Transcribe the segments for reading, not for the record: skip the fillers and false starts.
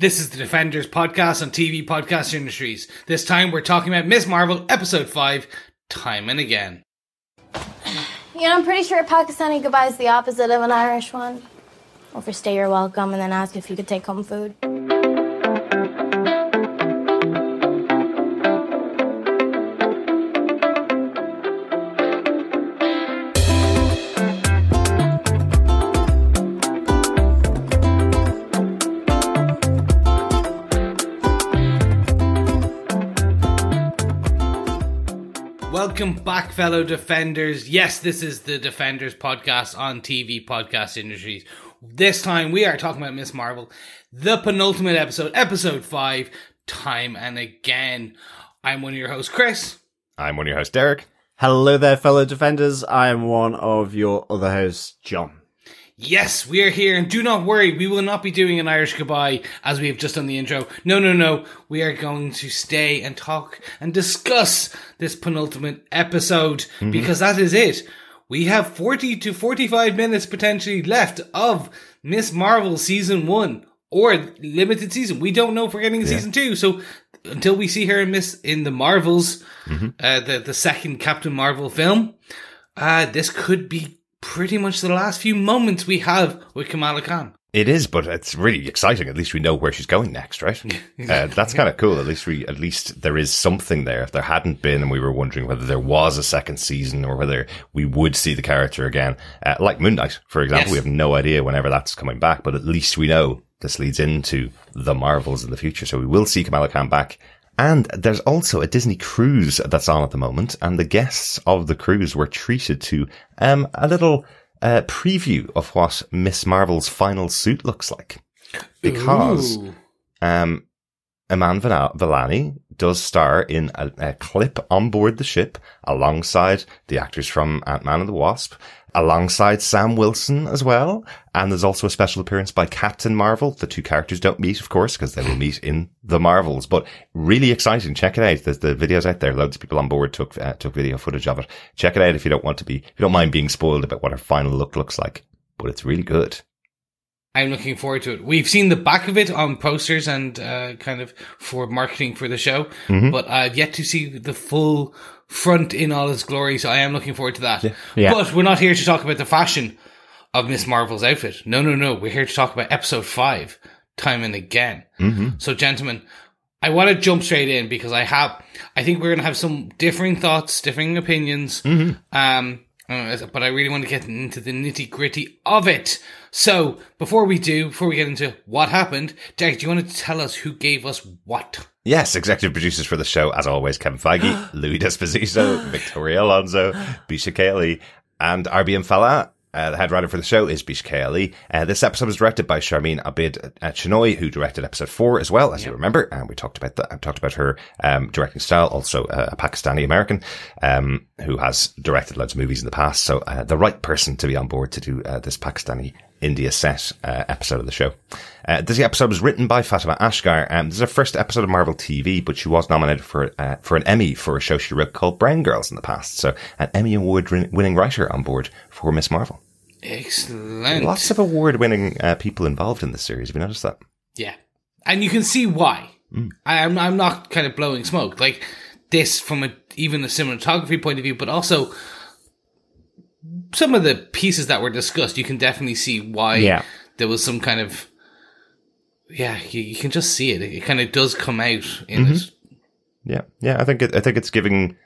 This is the Defenders podcast on TV Podcast Industries. This time we're talking about Miss Marvel Episode 5, Time and Again. You know, I'm pretty sure a Pakistani goodbye is the opposite of an Irish one. Overstay your welcome and then ask if you could take home food. Welcome back, fellow Defenders. Yes, this is the Defenders podcast on TV Podcast Industries. This time we are talking about Miss Marvel, the penultimate episode, Episode 5, Time and Again. I'm one of your hosts, Chris. I'm one of your hosts, Derek. Hello there, fellow Defenders. I am one of your other hosts, John. Yes, we are here, and do not worry, we will not be doing an Irish goodbye as we have just done the intro. No. We are going to stay and talk and discuss this penultimate episode, because that is it. We have 40 to 45 minutes potentially left of Miss Marvel Season 1, or limited season. We don't know if we're getting Season 2, so until we see her in the Marvels, the second Captain Marvel film, this could be pretty much the last few moments we have with Kamala Khan. It is, but it's really exciting. At least we know where she's going next, right? Exactly. That's kind of cool. At least there is something there. If there hadn't been, and we were wondering whether there was a second season or whether we would see the character again, like Moon Knight, for example, we have no idea whenever that's coming back. But at least we know this leads into the Marvels in the future, so we will see Kamala Khan back. And there's also a Disney cruise that's on at the moment, and the guests of the cruise were treated to a little preview of what Miss Marvel's final suit looks like. Because Iman Vellani does star in a clip on board the ship alongside the actors from Ant-Man and the Wasp, alongside Sam Wilson as well. And there's also a special appearance by Captain Marvel. The two characters don't meet, of course, because they will meet in the Marvels. But really exciting. Check it out. There's the videos out there. Loads of people on board took video footage of it. Check it out if you don't mind being spoiled about what her final look looks like. But it's really good. I'm looking forward to it. We've seen the back of it on posters and kind of for marketing for the show, but I've yet to see the full front in all its glory, so I am looking forward to that. Yeah. But we're not here to talk about the fashion of Miss Marvel's outfit. No. We're here to talk about Episode 5, Time and Again. So, gentlemen, I want to jump straight in because I think we're going to have some differing thoughts, differing opinions, but I really want to get into the nitty gritty of it. So, before we get into what happened, Derek, do you want to tell us who gave us what? Yes, executive producers for the show, as always, Kevin Feige, Louis D'Esposito, Victoria Alonso, Bisha K. Ali, and RBM Fala. The head writer for the show is Bisha K. Ali. This episode was directed by Sharmeen Abid Chinoy, who directed episode 4 as well, as you remember. And we talked about that. I talked about her directing style, also a Pakistani American who has directed loads of movies in the past. So the right person to be on board to do this Pakistani India set episode of the show. This episode was written by Fatima Ashgar. This is her first episode of Marvel TV, but she was nominated for an Emmy for a show she wrote called Brown Girls in the past. So an Emmy award-winning writer on board for Miss Marvel. Excellent. Lots of award-winning people involved in this series. Have you noticed that? Yeah. And you can see why. I'm not kind of blowing smoke. Like this from even a cinematography point of view, but also some of the pieces that were discussed, you can definitely see why there was some kind of... Yeah, you can just see it. It kind of does come out in it. Yeah. I think it's giving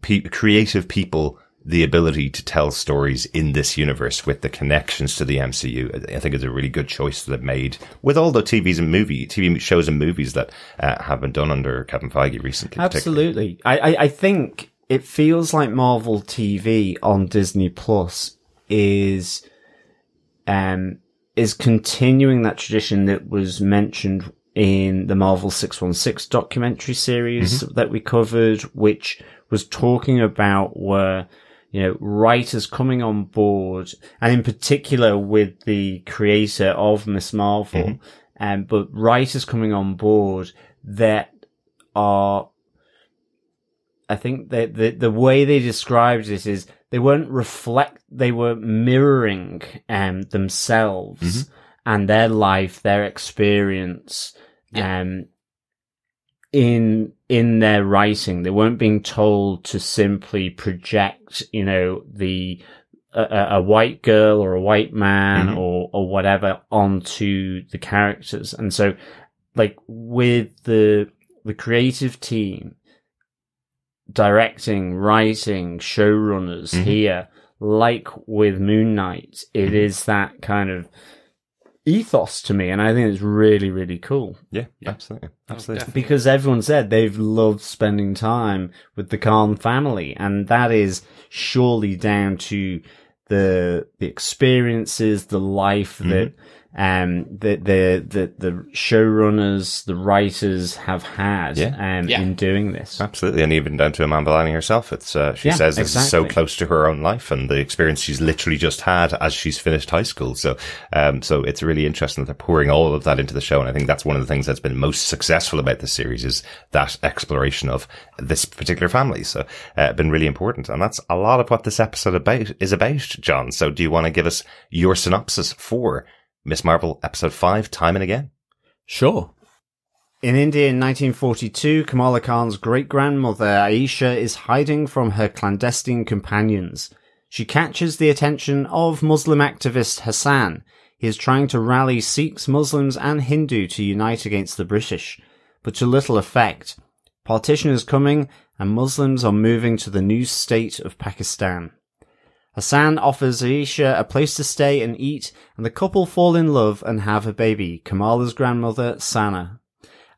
creative people the ability to tell stories in this universe with the connections to the MCU. I think it's a really good choice that they've made with all the TV shows and movies that have been done under Kevin Feige recently. Absolutely. I think it feels like Marvel TV on Disney Plus is continuing that tradition that was mentioned in the Marvel 616 documentary series that we covered, which was talking about where, writers coming on board, and in particular with the creator of Miss Marvel, but writers coming on board that are, I think that the way they described it is they were mirroring themselves and their life, their experience in their writing. They weren't being told to simply project, a white girl or a white man or whatever onto the characters. And so, like, with the creative team directing, writing, showrunners here, like with Moon Knight, it is that kind of ethos to me, and I think it's really, really cool. Yeah, absolutely. Because everyone said they've loved spending time with the Khan family, and that is surely down to the experiences, the life that the showrunners, the writers have had in doing this. Absolutely, and even down to Amanda Lanning herself. It's she says this is so close to her own life and the experience she's literally just had as she's finished high school. So it's really interesting that they're pouring all of that into the show, and I think that's one of the things that's been most successful about this series is that exploration of this particular family. So been really important, and that's a lot of what this episode is about, John. So do you want to give us your synopsis for Miss Marvel episode 5, Time and Again? Sure. In India in 1942, Kamala Khan's great-grandmother Aisha is hiding from her clandestine companions. She catches the attention of Muslim activist Hassan. He is trying to rally Sikhs, Muslims and Hindu to unite against the British, but to little effect. Partition is coming and Muslims are moving to the new state of Pakistan. Hassan offers Aisha a place to stay and eat, and the couple fall in love and have a baby, Kamala's grandmother, Sana.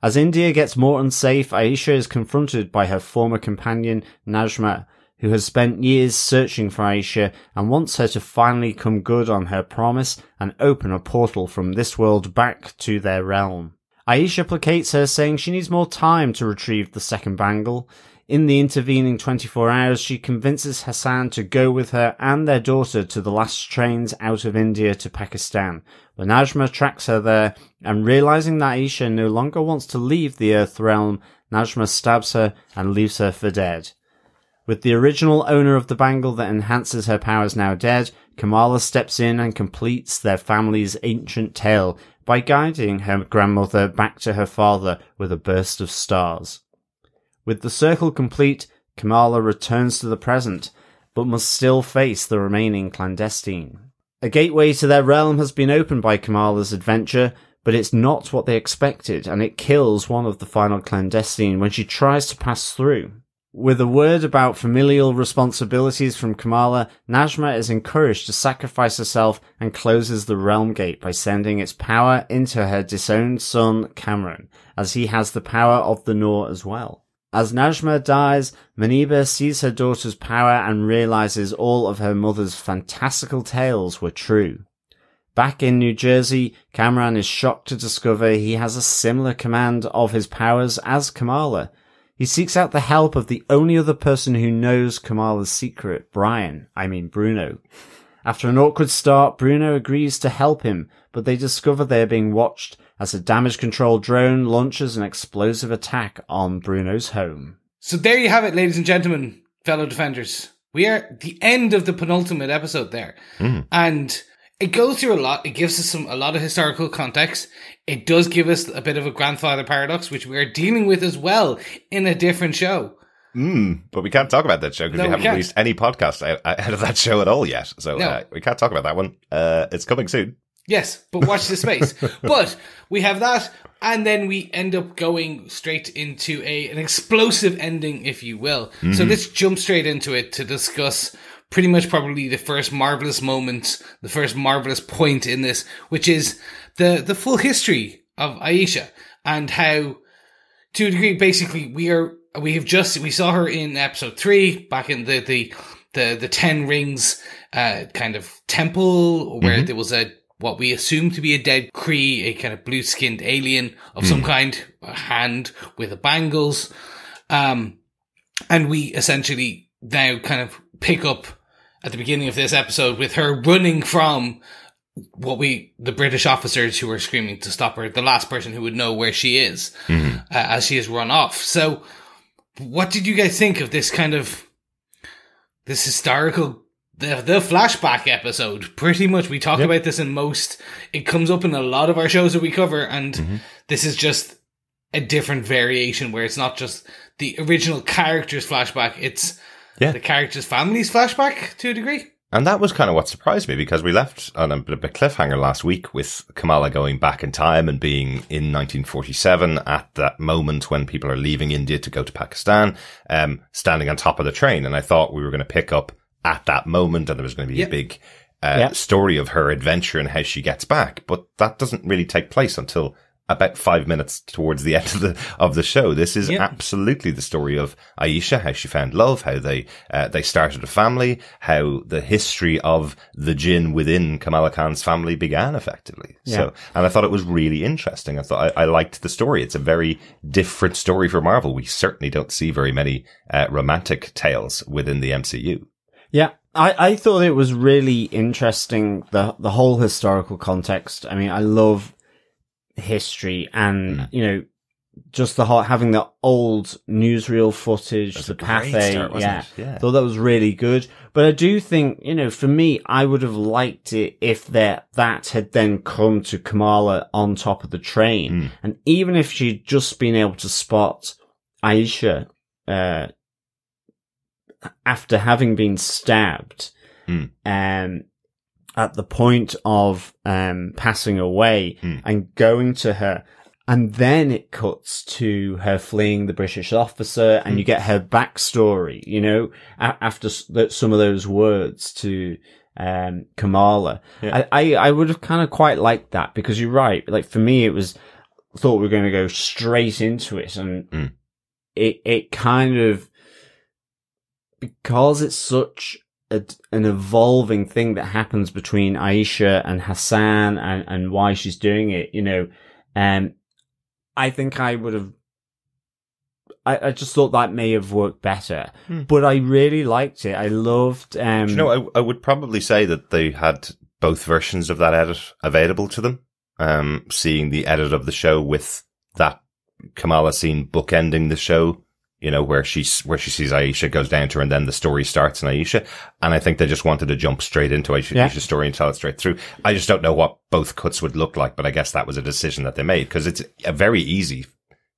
As India gets more unsafe, Aisha is confronted by her former companion, Najma, who has spent years searching for Aisha and wants her to finally come good on her promise and open a portal from this world back to their realm. Aisha placates her, saying she needs more time to retrieve the second bangle. In the intervening 24 hours, she convinces Hassan to go with her and their daughter to the last trains out of India to Pakistan. But Najma tracks her there, and realizing that Aisha no longer wants to leave the Earth realm, Najma stabs her and leaves her for dead. With the original owner of the bangle that enhances her powers now dead, Kamala steps in and completes their family's ancient tale by guiding her grandmother back to her father with a burst of stars. With the circle complete, Kamala returns to the present, but must still face the remaining clandestine. A gateway to their realm has been opened by Kamala's adventure, but it's not what they expected, and it kills one of the final clandestine when she tries to pass through. With a word about familial responsibilities from Kamala, Najma is encouraged to sacrifice herself and closes the realm gate by sending its power into her disowned son, Cameron, as he has the power of the Noor as well. As Najma dies, Maniba sees her daughter's power and realizes all of her mother's fantastical tales were true. Back in New Jersey, Cameron is shocked to discover he has a similar command of his powers as Kamala. He seeks out the help of the only other person who knows Kamala's secret, Bruno. After an awkward start, Bruno agrees to help him, but they discover they are being watched as a damage control drone launches an explosive attack on Bruno's home. So there you have it, ladies and gentlemen, fellow defenders. We are at the end of the penultimate episode there. And it goes through a lot. It gives us a lot of historical context. It does give us a bit of a grandfather paradox, which we are dealing with as well in a different show. But we can't talk about that show because we haven't released any podcast out of that show at all yet. So we can't talk about that one. It's coming soon. Yes, but watch the space. But we have that, and then we end up going straight into an explosive ending, if you will. So let's jump straight into it to discuss pretty much probably the first marvelous moment, the first marvelous point in this, which is the full history of Aisha and how, to a degree, basically we saw her in episode 3 back in the 10 Rings kind of temple where there was what we assume to be a dead Kree, a kind of blue-skinned alien of some kind, a hand with the bangles. And we essentially now kind of pick up at the beginning of this episode with her running from the British officers who are screaming to stop her, the last person who would know where she is, as she has run off. So what did you guys think of this kind of, this historical, the flashback episode? Pretty much, we talk about this it comes up in a lot of our shows that we cover, and this is just a different variation where it's not just the original character's flashback, it's the character's family's flashback to a degree. And that was kind of what surprised me, because we left on a bit of a cliffhanger last week with Kamala going back in time and being in 1947 at that moment when people are leaving India to go to Pakistan, standing on top of the train. And I thought we were going to pick up at that moment and there was going to be a big story of her adventure and how she gets back. But that doesn't really take place until about 5 minutes towards the end of the show. This is absolutely the story of Aisha, how she found love, how they started a family, how the history of the jinn within Kamala Khan's family began effectively. Yeah. So, and I thought it was really interesting. I thought I liked the story. It's a very different story for Marvel. We certainly don't see very many romantic tales within the MCU. Yeah. I thought it was really interesting, the whole historical context. I mean, I love history and, you know, just the whole, having the old newsreel footage, the Pathé. Yeah. Thought that was really good. But I do think, you know, for me, I would have liked it if that had then come to Kamala on top of the train. And even if she'd just been able to spot Aisha, after having been stabbed, at the point of passing away and going to her, and then it cuts to her fleeing the British officer, and you get her backstory, you know, after some of those words to Kamala. Yeah. I would have kind of quite liked that, because you're right. Like, for me, thought we were going to go straight into it, and it kind of, because it's such an evolving thing that happens between Aisha and Hassan and why she's doing it, you know, I think I would have, I just thought that may have worked better, but I really liked it. I loved, you know, I would probably say that they had both versions of that edit available to them. Seeing the edit of the show with that Kamala scene bookending the show, you know, where she sees Aisha, goes down to her, and then the story starts in Aisha. And I think they just wanted to jump straight into Aisha's story and tell it straight through. I just don't know what both cuts would look like, but I guess that was a decision that they made, because it's a very easy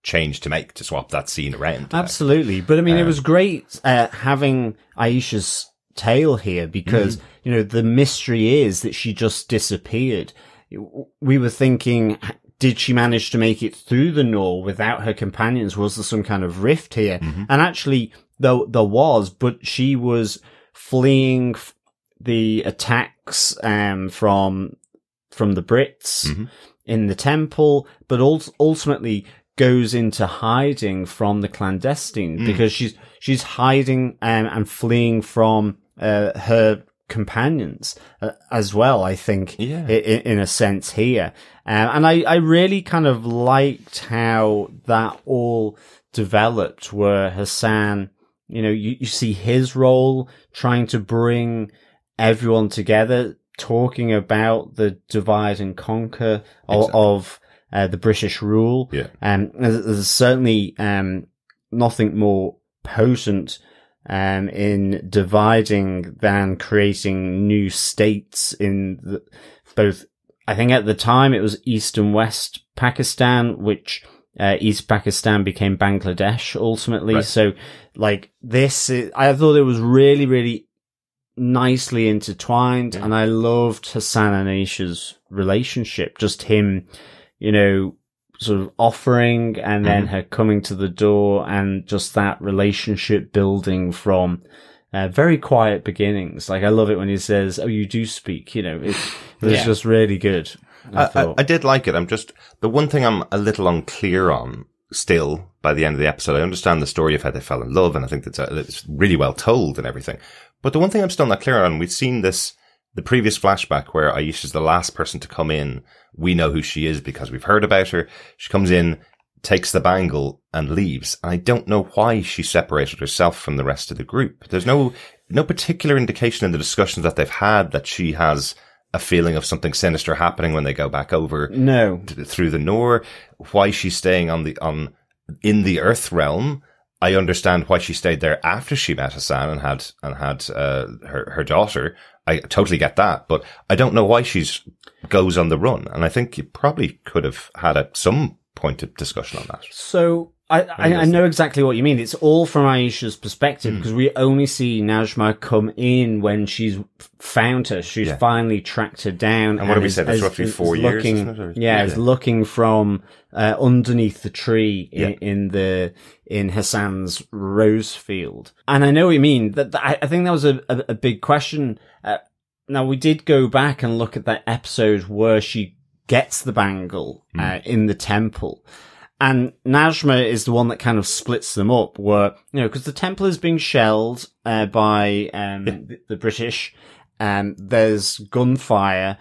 change to make, to swap that scene around. Absolutely. But I mean, it was great, having Aisha's tale here, because, you know, the mystery is that she just disappeared. We were thinking, did she manage to make it through the Noor without her companions? Was there some kind of rift here? And actually, there was, but she was fleeing the attacks from the Brits in the temple, but ultimately goes into hiding from the clandestine, because she's hiding and fleeing from her companions as well, I think, in a sense here. And I really kind of liked how that all developed, where Hassan, you know, you see his role trying to bring everyone together, talking about the divide and conquer of the British rule. There's certainly nothing more potent in dividing than creating new states in both. I think at the time it was East and West Pakistan, which East Pakistan became Bangladesh ultimately. Right. So, like, I thought it was really, really nicely intertwined, and I loved Hassan and Aisha's relationship. Just him, you know, sort of offering, and then her coming to the door, and just that relationship building from very quiet beginnings. Like, I love it when he says, "Oh, you do speak," you know, it was just really good. I did like it. The one thing I'm a little unclear on still by the end of the episode. I understand the story of how they fell in love, and I think that it's really well told and everything. But the one thing I'm still not clear on, we've seen the previous flashback where Aisha's the last person to come in. We know who she is because we've heard about her. She comes in, takes the bangle, and leaves. And I don't know why she separated herself from the rest of the group. There's no particular indication in the discussions that they've had that she has a feeling of something sinister happening when they go back over through the Noor. Why she's staying in the Earth realm. I understand why she stayed there after she met Hassan and had her daughter. I totally get that, but I don't know why goes on the run. And I think you probably could have had some pointed discussion on that. So I know exactly what you mean. It's all from Aisha's perspective because we only see Najma come in when she's found her. She's finally tracked her down. And what did we say? That's roughly 4 years, isn't it? Is looking from underneath the tree in Hassan's rose field. And I know what you mean. That I think that was a big question. Now we did go back and look at that episode where she gets the bangle in the temple. And Najma is the one that kind of splits them up where, because the temple is being shelled by the British, there's gunfire,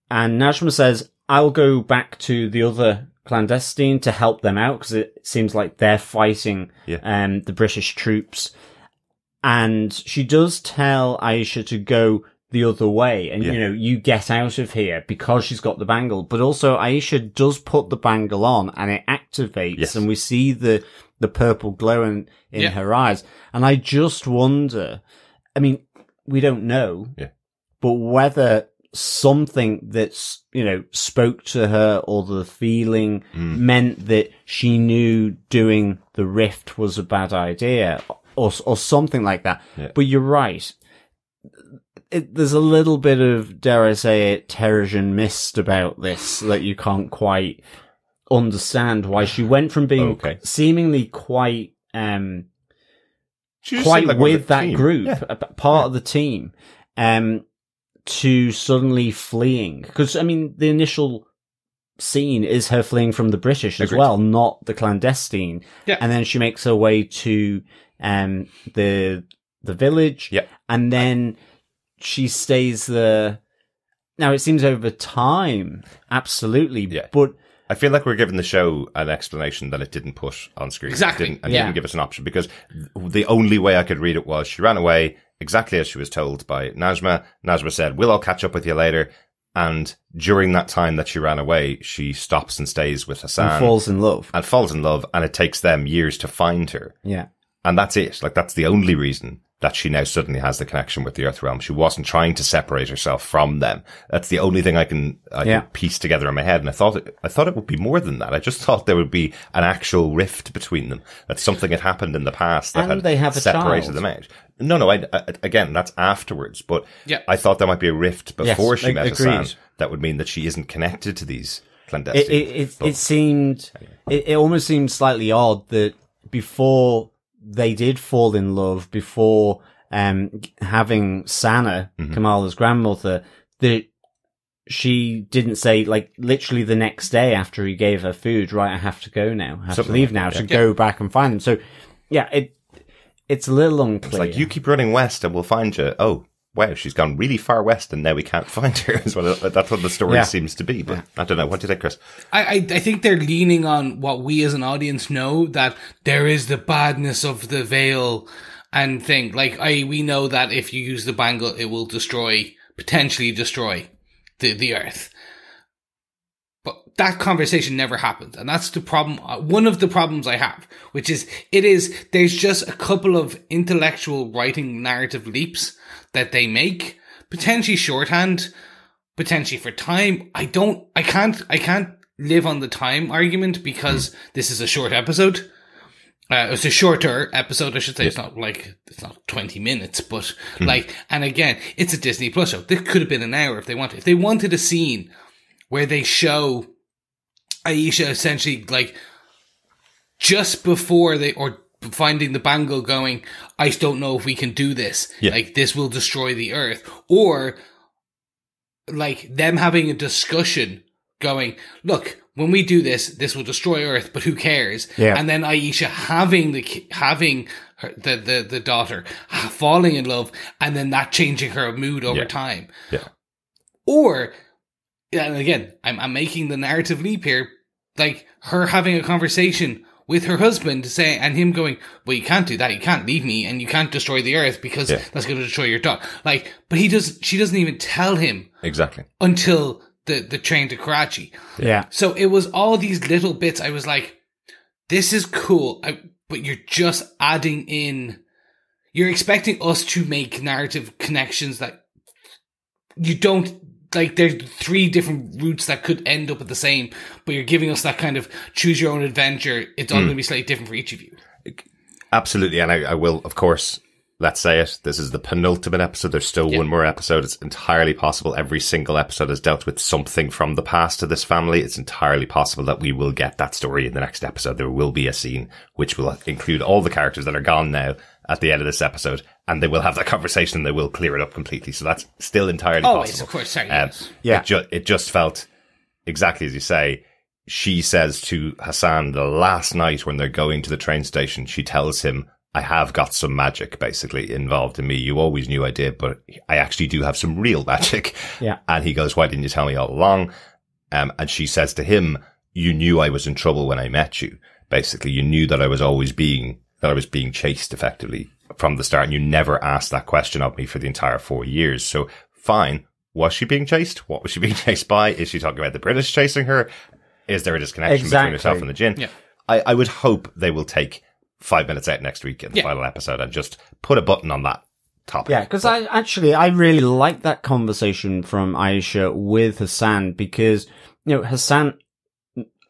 and Najma says, I'll go back to the other clandestine to help them out because it seems like they're fighting the British troops. And she does tell Aisha to go the other way and, you get out of here because she's got the bangle. But also Aisha does put the bangle on and it activates and we see the purple glow in her eyes. And I just wonder, I mean, we don't know, but whether something that's, spoke to her or the feeling meant that she knew doing the rift was a bad idea or something like that. Yeah. But you're right. There's a little bit of, dare I say it, Terrigen mist about this that you can't quite understand why she went from being seemingly quite with that group, part of the team, to suddenly fleeing. Because, I mean, the initial scene is her fleeing from the British as well, not the clandestine. Yeah. And then she makes her way to the village. Yeah. And then she stays there. Now, it seems over time, absolutely, but I feel like we're giving the show an explanation that it didn't put on screen. Exactly. It didn't give us an option because the only way I could read it was she ran away exactly as she was told by Najma. Najma said, we'll all catch up with you later. And during that time that she ran away, she stops and stays with Hassan. And falls in love. And it takes them years to find her. Yeah. And that's it. Like, that's the only reason that she now suddenly has the connection with the Earth Realm. She wasn't trying to separate herself from them. That's the only thing I can piece together in my head. And I thought it would be more than that. I just thought there would be an actual rift between them. That something had happened in the past that had separated them out. No, again, that's afterwards. But I thought there might be a rift before she met Hassan. That would mean that she isn't connected to these clandestine. It almost seemed slightly odd that before they did fall in love, before having Sana, Kamala's grandmother, that she didn't say, like, literally the next day after he gave her food, right, I have to go now. I have to leave now to go back and find him. So, it's a little unclear. It's like, you keep running west and we'll find you. Oh, wow, she's gone really far west and now we can't find her. That's what the story seems to be. But I don't know. What do you think, Chris? I think they're leaning on what we as an audience know, that there is the badness of the veil and thing. Like, we know that if you use the bangle, it will potentially destroy the Earth. But that conversation never happened. And that's the problem. One of the problems I have, which is, there's just a couple of intellectual writing narrative leaps that they make, potentially shorthand, potentially for time. I can't live on the time argument because this is a short episode. It's a shorter episode, I should say. Yeah. It's not 20 minutes, but and again, it's a Disney Plus show. This could have been an hour if they wanted. If they wanted a scene where they show Aisha essentially, like, just before finding the bangle going, I don't know if we can do this. Yeah. Like, this will destroy the Earth. Or, like, them having a discussion going, look, when we do this, this will destroy Earth, but who cares? Yeah. And then Aisha having the daughter, falling in love, and then that changing her mood over time. Yeah. Or, and again, I'm making the narrative leap here, like, her having a conversation with her husband and him going, well, you can't do that. You can't leave me and you can't destroy the Earth because that's going to destroy your daughter. Like, but she doesn't even tell him. Exactly. Until the train to Karachi. Yeah. So it was all these little bits. I was like, this is cool. But you're just adding in, you're expecting us to make narrative connections that you don't like there's 3 different routes that could end up at the same, but you're giving us that kind of choose your own adventure. It's all going to be slightly different for each of you. Absolutely. And I will, of course, let's say it. This is the penultimate episode. There's still one more episode. It's entirely possible every single episode has dealt with something from the past of this family. It's entirely possible that we will get that story in the next episode. There will be a scene which will include all the characters that are gone now at the end of this episode, and they will have that conversation and they will clear it up completely. So that's still entirely possible. Of course. Sorry, yes. It just felt exactly as you say. She says to Hassan the last night when they're going to the train station, she tells him, I have got some magic basically involved in me. You always knew I did, but I actually do have some real magic. Yeah. And he goes, why didn't you tell me all along? And she says to him, you knew I was in trouble when I met you. Basically, you knew that I was being chased effectively from the start. And you never asked that question of me for the entire 4 years. So fine. Was she being chased? What was she being chased by? Is she talking about the British chasing her? Is there a disconnection between herself and the Jinn? Yeah. I would hope they will take 5 minutes out next week in the final episode and just put a button on that topic. Yeah, because I really like that conversation from Aisha with Hassan because, Hassan,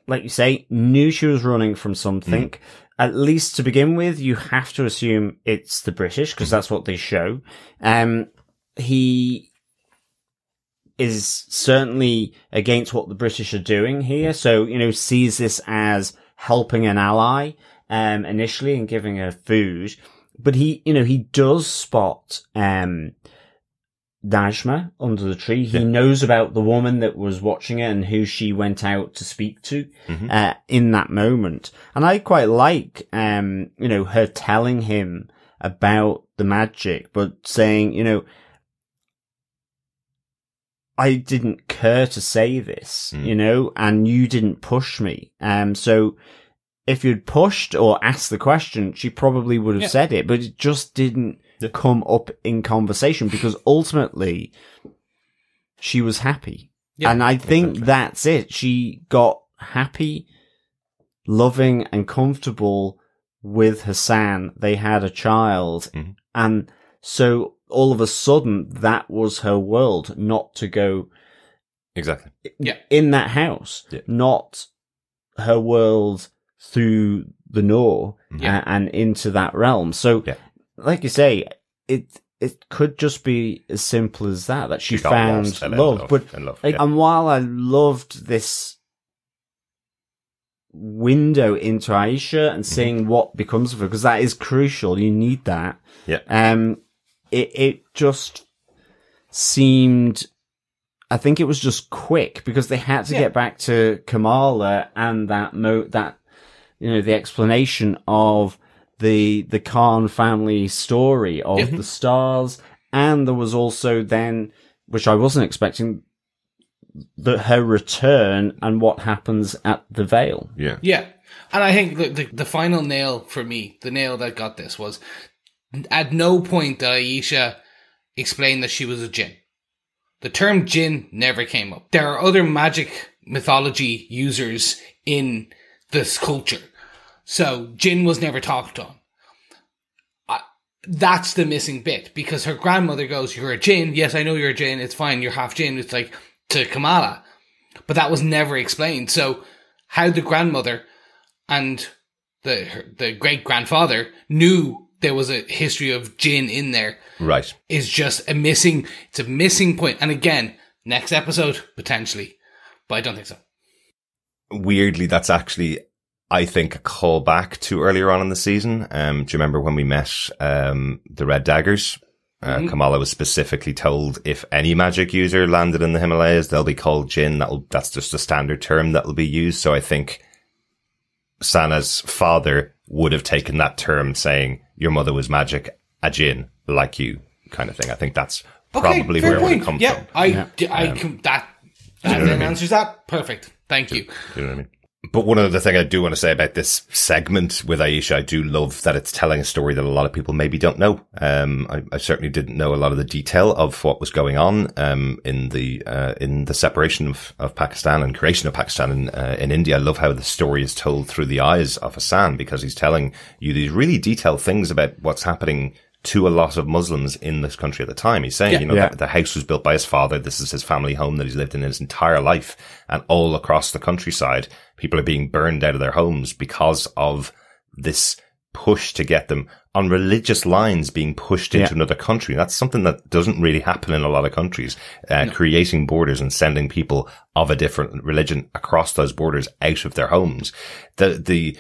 like you say, knew she was running from something. At least to begin with, you have to assume it's the British because that's what they show. He is certainly against what the British are doing here. So, sees this as helping an ally, initially and giving her food. But he does spot, Najma under the tree. He knows about the woman that was watching it and who she went out to speak to, in that moment. And I quite like, her telling him about the magic, but saying, I didn't care to say this, and you didn't push me. So if you'd pushed or asked the question, she probably would have said it, but it just didn't come up in conversation because ultimately she was happy. Yeah, and I think that's it. She got happy, loving and comfortable with Hassan. They had a child. And so all of a sudden, that was her world, not to go in that house, not her world through the Noor and into that realm. So, like you say, it could just be as simple as that she found love. And while I loved this window into Aisha and seeing what becomes of her, because that is crucial, you need that. It just seemed, I think it was just quick because they had to get back to Kamala and the explanation of the Khan family story of the stars. And there was also then, which I wasn't expecting, her return and what happens at the Vale. Yeah. And I think the final nail for me, the nail that got this was, at no point did Aisha explain that she was a Jinn. The term Jinn never came up. There are other magic mythology users in this culture. So Jinn was never talked on. That's the missing bit because her grandmother goes, you're a Jinn. Yes, I know you're a Jinn. It's fine. You're half Jinn. It's like to Kamala. But that was never explained. So how the grandmother and the great-grandfather knew there was a history of Jinn in there. Right. Is just a missing point. And again, next episode, potentially. But I don't think so. Weirdly, that's actually, I think, a callback to earlier on in the season. Do you remember when we met the Red Daggers? Kamala was specifically told if any magic user landed in the Himalayas, they'll be called Jinn. That's just a standard term that will be used. So I think Sana's father would have taken that term saying your mother was magic, a Jinn, like you, kind of thing. I think that's probably where it would come from. That then answers that. Perfect. Thank you. You know what I mean? But one other thing I do want to say about this segment with Aisha, I do love that it's telling a story that a lot of people maybe don't know. I certainly didn't know a lot of the detail of what was going on, in the separation of Pakistan and creation of Pakistan in India. I love how the story is told through the eyes of Hassan because he's telling you these really detailed things about what's happening to a lot of Muslims in this country at the time. He's saying, the house was built by his father. This is his family home that he's lived in his entire life. And all across the countryside, people are being burned out of their homes because of this push to get them on religious lines being pushed into another country. That's something that doesn't really happen in a lot of countries, creating borders and sending people of a different religion across those borders out of their homes. The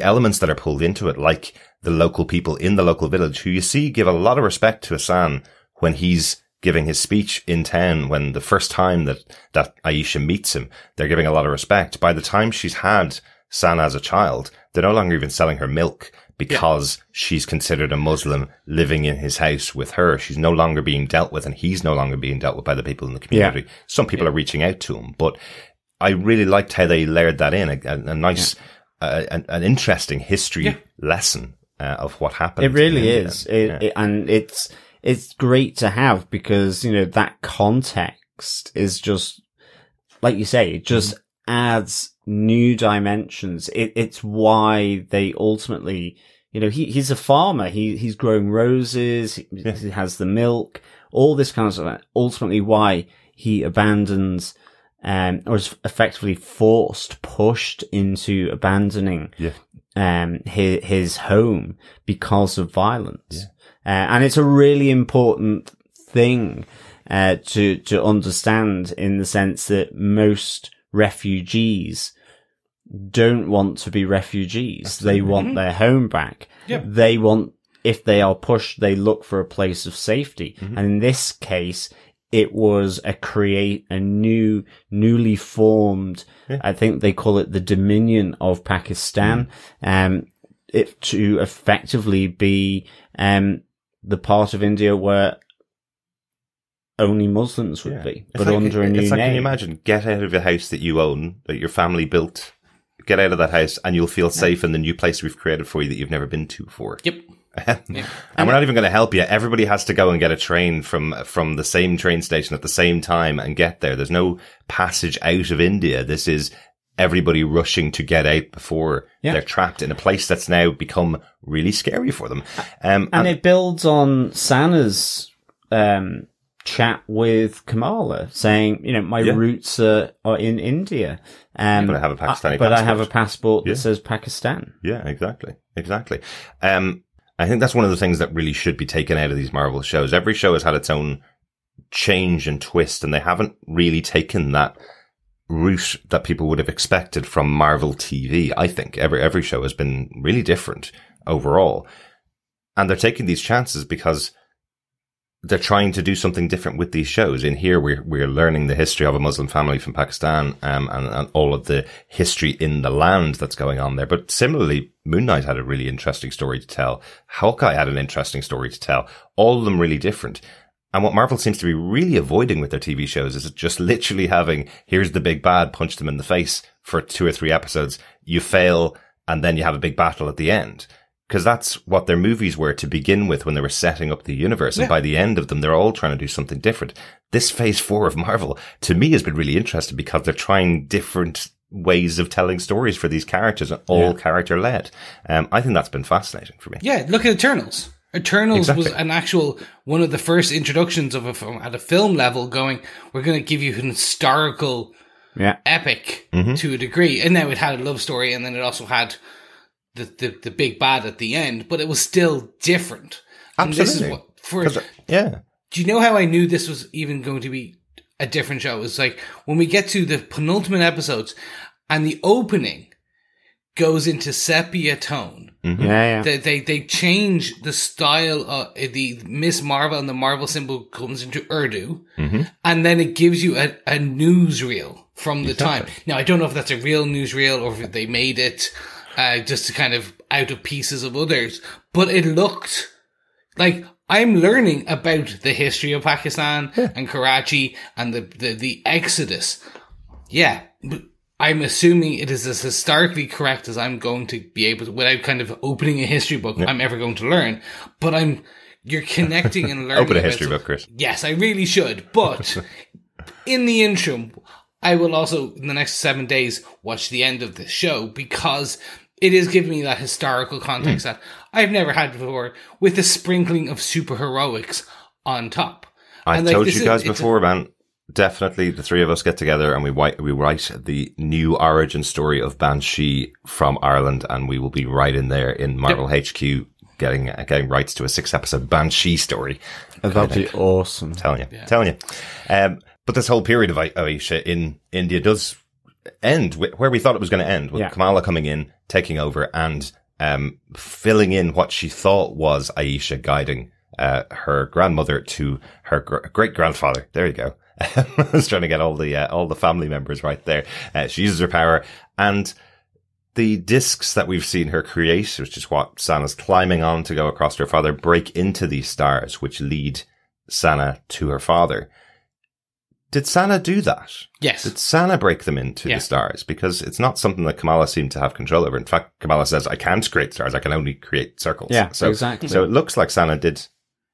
elements that are pulled into it, like the local people in the local village, who you see give a lot of respect to Hassan when he's giving his speech in town, when the first time that Aisha meets him, they're giving a lot of respect. By the time she's had Sana as a child, they're no longer even selling her milk because she's considered a Muslim living in his house with her. She's no longer being dealt with, and he's no longer being dealt with by the people in the community. Yeah. Some people are reaching out to him, but I really liked how they layered that in, a nice, an interesting history lesson of what happened. It really is. And it's great to have, because, that context is just, like you say, it just adds new dimensions. It's why they ultimately, he's a farmer. He's growing roses. He has the milk, all this kind of stuff. Ultimately why he abandons, or is effectively pushed into abandoning, his home because of violence. And it's a really important thing, to understand, in the sense that most refugees don't want to be refugees. Absolutely. They want their home back. Yep. They want, if they are pushed, they look for a place of safety. And in this case, it was a newly formed, I think they call it the Dominion of Pakistan, it to effectively be, the part of India where only Muslims would be, but under a new name. Can you imagine, get out of the house that you own, that your family built, get out of that house, and you'll feel safe in the new place we've created for you that you've never been to before. Yep. And we're not even going to help you. Everybody has to go and get a train from the same train station at the same time and get there. There's no passage out of India. This is everybody rushing to get out before they're trapped in a place that's now become really scary for them. And it builds on Sana's chat with Kamala, saying, my roots are in India. But I have a Pakistani passport. But I have a passport that says Pakistan. Yeah, exactly. I think that's one of the things that really should be taken out of these Marvel shows. Every show has had its own change and twist, and they haven't really taken that route that people would have expected from Marvel TV. I think every show has been really different overall. And they're taking these chances because they're trying to do something different with these shows. In here, we're learning the history of a Muslim family from Pakistan, and all of the history in the land that's going on there. But similarly, Moon Knight had a really interesting story to tell. Hawkeye had an interesting story to tell. All of them really different. And what Marvel seems to be really avoiding with their TV shows is just literally having, here's the big bad, punch them in the face for 2 or 3 episodes. You fail, and then you have a big battle at the end. Because that's what their movies were to begin with when they were setting up the universe. And by the end of them, they're all trying to do something different. This phase 4 of Marvel, to me, has been really interesting because they're trying different ways of telling stories for these characters, and all character led. I think that's been fascinating for me. Yeah, look at Eternals. Eternals was an actual, one of the first introductions of a film at a film level going, we're going to give you an historical epic to a degree. And now it had a love story, and then it also had the big bad at the end, but it was still different. Absolutely. And this is what, do you know how I knew this was even going to be a different show? It was like when we get to the penultimate episodes and the opening goes into sepia tone. They change the style of the Miss Marvel, and the Marvel symbol comes into Urdu, and then it gives you a newsreel from the time. Now, I don't know if that's a real newsreel or if they made it just to kind of out of pieces of others, but it looked like I'm learning about the history of Pakistan and Karachi and the Exodus. Yeah, but I'm assuming it is as historically correct as I'm going to be able to, without kind of opening a history book, I'm ever going to learn. But you're connecting and learning. Open a history book, Chris. Yes, I really should. But in the interim, I will also, in the next 7 days, watch the end of this show, because it is giving me that historical context that I've never had before, with a sprinkling of superheroics on top. I told you guys before, man. Definitely, the three of us get together and we write the new origin story of Banshee from Ireland, and we will be right in there in Marvel HQ getting rights to a 6-episode Banshee story. That'd be awesome. Telling you. But this whole period of Aisha in India does end where we thought it was going to end, with Kamala coming in, taking over, and filling in what she thought was Aisha guiding her grandmother to her great grandfather. There you go. I was trying to get all the family members right there. She uses her power, and the discs that we've seen her create, which is what Sana's climbing on to go across to her father, break into these stars, which lead Sana to her father. Did Sana do that? Yes. Did Sana break them into the stars? Because it's not something that Kamala seemed to have control over. In fact, Kamala says, I can't create stars. I can only create circles. Yeah, exactly. So it looks like Sana did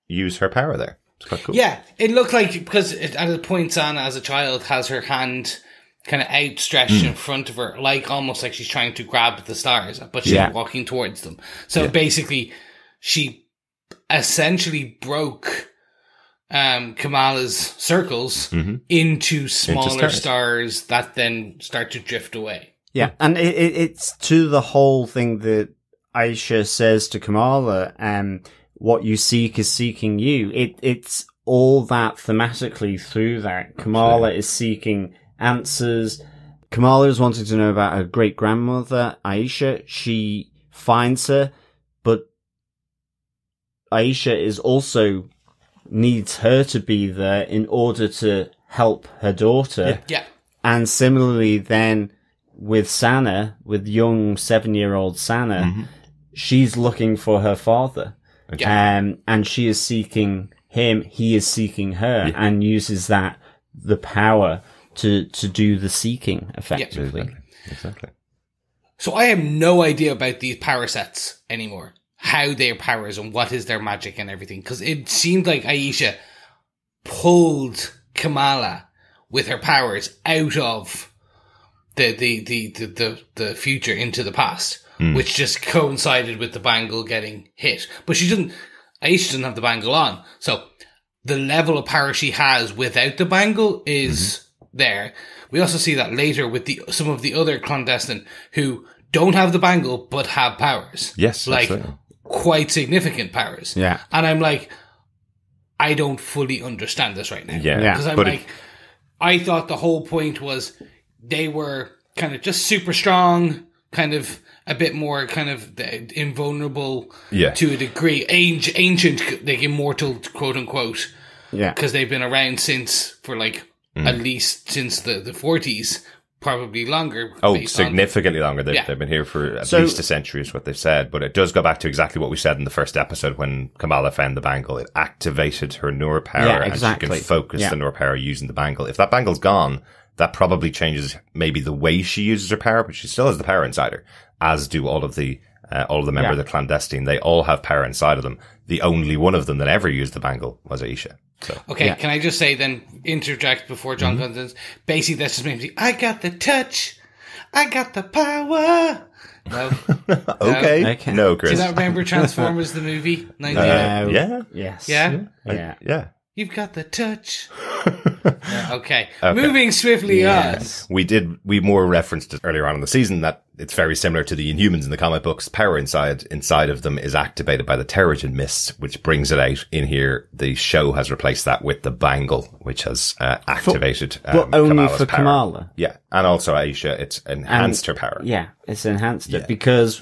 use her power there. It's quite cool. Yeah, it looked like, because at a point Sana as a child has her hand kind of outstretched in front of her, like almost like she's trying to grab the stars, but she's walking towards them. So basically, she essentially broke Kamala's circles into smaller stars that then start to drift away. Yeah, and it's to the whole thing that Aisha says to Kamala, what you seek is seeking you. It's all that thematically through that. Kamala is seeking answers. Kamala is wanting to know about her great grandmother, Aisha. She finds her, but Aisha is also needs her to be there in order to help her daughter. Yeah. And similarly then with Sana, with young 7-year-old Sana, she's looking for her father. Okay. And she is seeking him, he is seeking her, and uses the power to do the seeking effectively. Yeah, exactly. So I have no idea about these power sets anymore. How their powers and what is their magic and everything. Because it seemed like Aisha pulled Kamala with her powers out of the future into the past, which just coincided with the bangle getting hit. But Aisha doesn't have the bangle on. So the level of power she has without the bangle is there. We also see that later with some of the other clandestine who don't have the bangle but have powers. Yes, like absolutely. Quite significant powers. Yeah. And I'm like, I don't fully understand this right now. Yeah. Because I'm like, I thought the whole point was they were kind of just super strong, kind of a bit more kind of invulnerable to a degree, ancient, like immortal, quote unquote. Yeah. Because they've been around for like at least since the 40s, probably longer. Oh, significantly longer. They've been here for at least a century is what they've said. But it does go back to exactly what we said in the first episode when Kamala found the bangle. It activated her Noor power and she can focus the Noor power using the bangle. If that bangle's gone, that probably changes maybe the way she uses her power, but she still has the power inside her, as do all of the members of the clandestine. They all have power inside of them. The only one of them that ever used the bangle was Aisha. So, okay, can I just say then, interject before John comes in? Basically, that's just maybe, I got the touch, I got the power. No. Okay. No, Chris. Do you not remember Transformers, the movie? Yeah. Yes. Yeah? Yeah. You've got the touch. Okay. Moving swiftly on. We more referenced it earlier on in the season that it's very similar to the Inhumans in the comic books. Power inside of them is activated by the Terrigen Mist, which brings it out in here. The show has replaced that with the bangle, which has activated but only Kamala's for power. Kamala. Yeah. And also Aisha, it's enhanced her power. Yeah, it's enhanced it because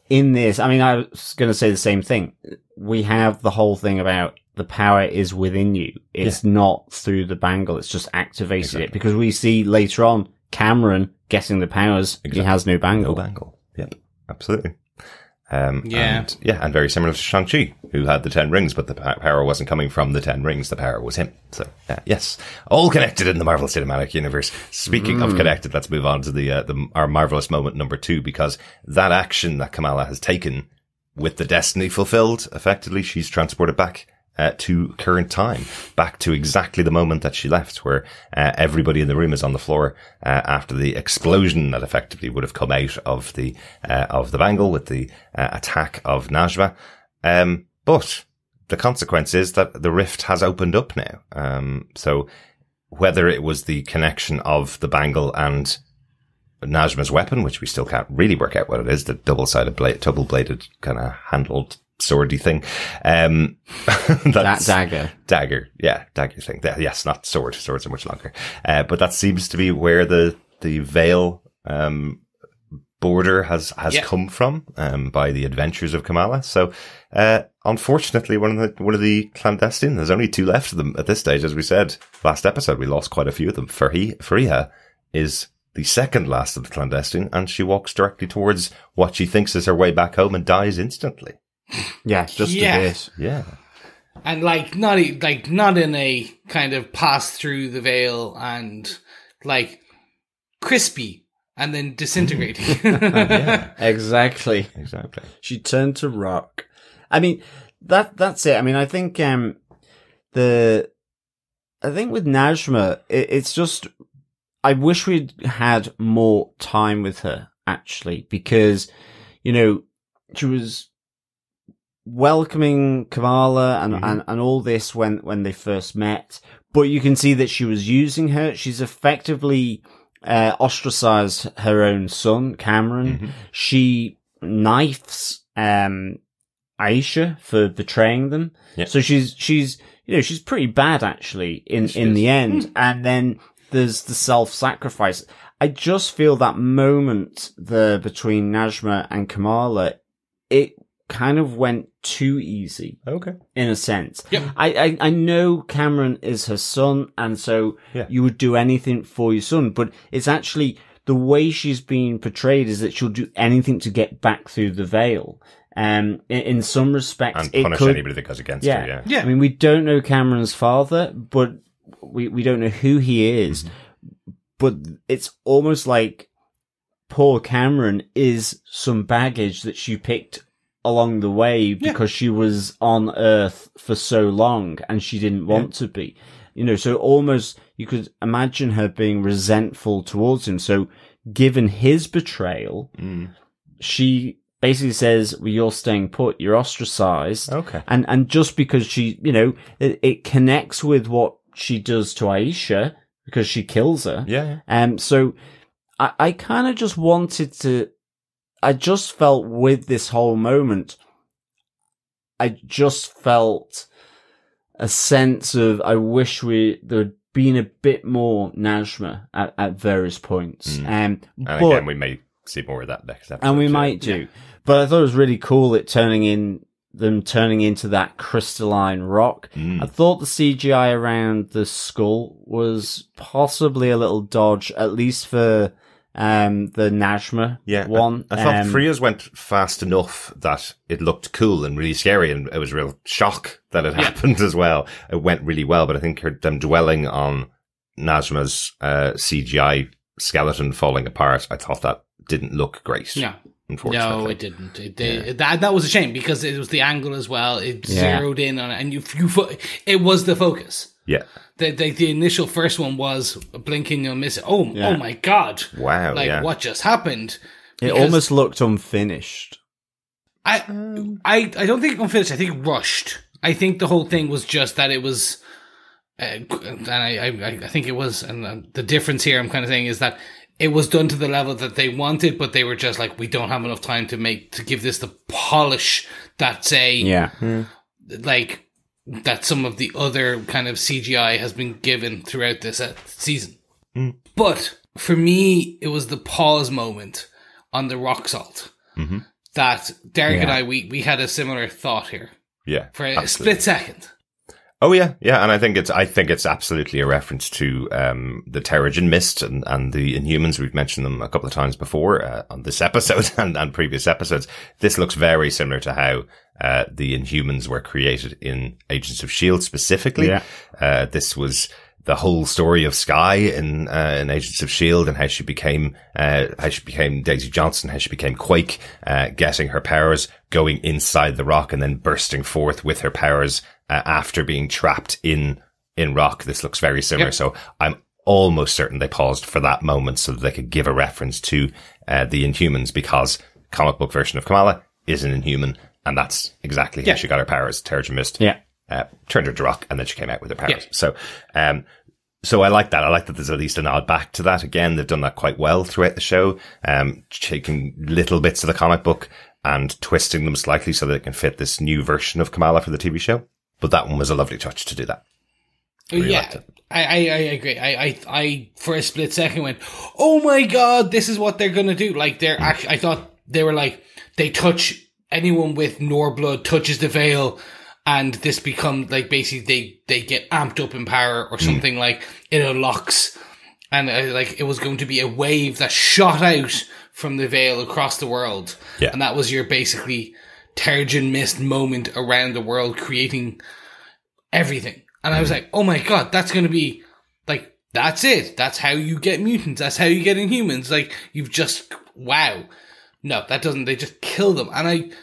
in this, I mean, I was going to say the same thing. We have the whole thing about the power is within you. It's not through the bangle. It's just activated it because we see later on Cameron getting the powers. Exactly. He has no bangle. No bangle. Yep. Absolutely. And very similar to Shang-Chi, who had the 10 rings, but the power wasn't coming from the 10 rings. The power was him. So, yes, all connected in the Marvel Cinematic Universe. Speaking of connected, let's move on to our marvelous moment number 2, because that action that Kamala has taken with the destiny fulfilled, effectively, she's transported back to current time, back to exactly the moment that she left, where everybody in the room is on the floor after the explosion that effectively would have come out of the bangle with the attack of Najma. But the consequence is that the rift has opened up now. So whether it was the connection of the bangle and Najma's weapon, which we still can't really work out what it is, the double-bladed kind of handled swordy thing. That dagger. Yeah, dagger thing. Yes, not sword. Swords are much longer. But that seems to be where the veil, border has come from, by the adventures of Kamala. So, unfortunately, one of the clandestine, there's only 2 left of them at this stage. As we said last episode, we lost quite a few of them. Fariha is the second last of the clandestine, and she walks directly towards what she thinks is her way back home and dies instantly. Yeah, just a bit. Yeah. And not in a kind of pass through the veil and crispy and then disintegrating. Yeah. Exactly. She turned to rock. I mean, that's it. I mean, I think with Najma, it's just, I wish we'd had more time with her, actually, because, she was welcoming Kamala and all this when they first met, but you can see that she was using her. She's effectively ostracized her own son, Cameron. Mm-hmm. She knifes Aisha for betraying them. Yep. So she's pretty bad, actually, in the end. And then there's the self-sacrifice. I just feel that moment there between Najma and Kamala, it kind of went too easy. Okay. In a sense. Yep. I know Cameron is her son, and so you would do anything for your son, but it's actually the way she's being portrayed is that she'll do anything to get back through the veil. In some respects, and punish anybody that goes against her. Yeah. I mean, we don't know Cameron's father, but we don't know who he is. Mm-hmm. But it's almost like poor Cameron is some baggage that she picked along the way because she was on Earth for so long and she didn't want to be. So almost you could imagine her being resentful towards him. So given his betrayal, she basically says, well, you're staying put, you're ostracized. Okay. And just because she, it connects with what she does to Aisha because she kills her. Yeah. So I kind of just wanted to, I just felt with this whole moment, I just felt a sense of, I wish there'd been a bit more Najma at various points. And again, we may see more of that next episode. And we might do. Yeah. But I thought it was really cool turning into that crystalline rock. I thought the CGI around the skull was possibly a little dodge, at least for the Najma one. I thought Freya's went fast enough that it looked cool and really scary, and it was a real shock that it happened as well. It went really well, but I think them dwelling on Najma's CGI skeleton falling apart, I thought that didn't look great. No. Unfortunately. No, it didn't. That was a shame because it was the angle as well. It zeroed in on it, and it was the focus. Yeah. The initial first one was blinking, you'll miss it. Oh my God. Wow. What just happened? It almost looked unfinished. I don't think unfinished. I think rushed. I think the whole thing was just that it was, and I think it was, and the difference here I'm kind of saying is that it was done to the level that they wanted, but they were just like, we don't have enough time to give this the polish that that some of the other kind of CGI has been given throughout this season. But for me, it was the pause moment on the rock salt that Derek and I, we had a similar thought here. Yeah. For a split second. Oh yeah, yeah, and I think it's absolutely a reference to the Terrigen Mist and the Inhumans. We've mentioned them a couple of times before on this episode and previous episodes. This looks very similar to how the Inhumans were created in Agents of S.H.I.E.L.D. specifically. Yeah. This was the whole story of Skye in Agents of S.H.I.E.L.D. and how she became Daisy Johnson, how she became Quake, getting her powers, going inside the rock and then bursting forth with her powers, after being trapped in rock. This looks very similar. Yep. So I'm almost certain they paused for that moment so that they could give a reference to, the Inhumans, because comic book version of Kamala is an Inhuman, and that's exactly how she got her powers. Terrigen Mist. Yeah. Turned her to rock, and then she came out with her powers. Yeah. So I like that. I like that there's at least a nod back to that. Again, they've done that quite well throughout the show, taking little bits of the comic book and twisting them slightly so that it can fit this new version of Kamala for the TV show. But that one was a lovely touch to do that. Really I agree. I for a split second went, oh my God, this is what they're going to do. Like, they're actually, I thought they were like, they touch anyone with Nor blood touches the veil, and this becomes like, basically they get amped up in power or something, like it unlocks, and like it was going to be a wave that shot out from the veil across the world. Yeah. And that was your basically Terrigen Mist moment around the world, creating everything. And I was like, oh my God, that's going to be like, that's it. That's how you get mutants. That's how you get Inhumans. Like, you've just, wow. No, that doesn't, they just kill them. And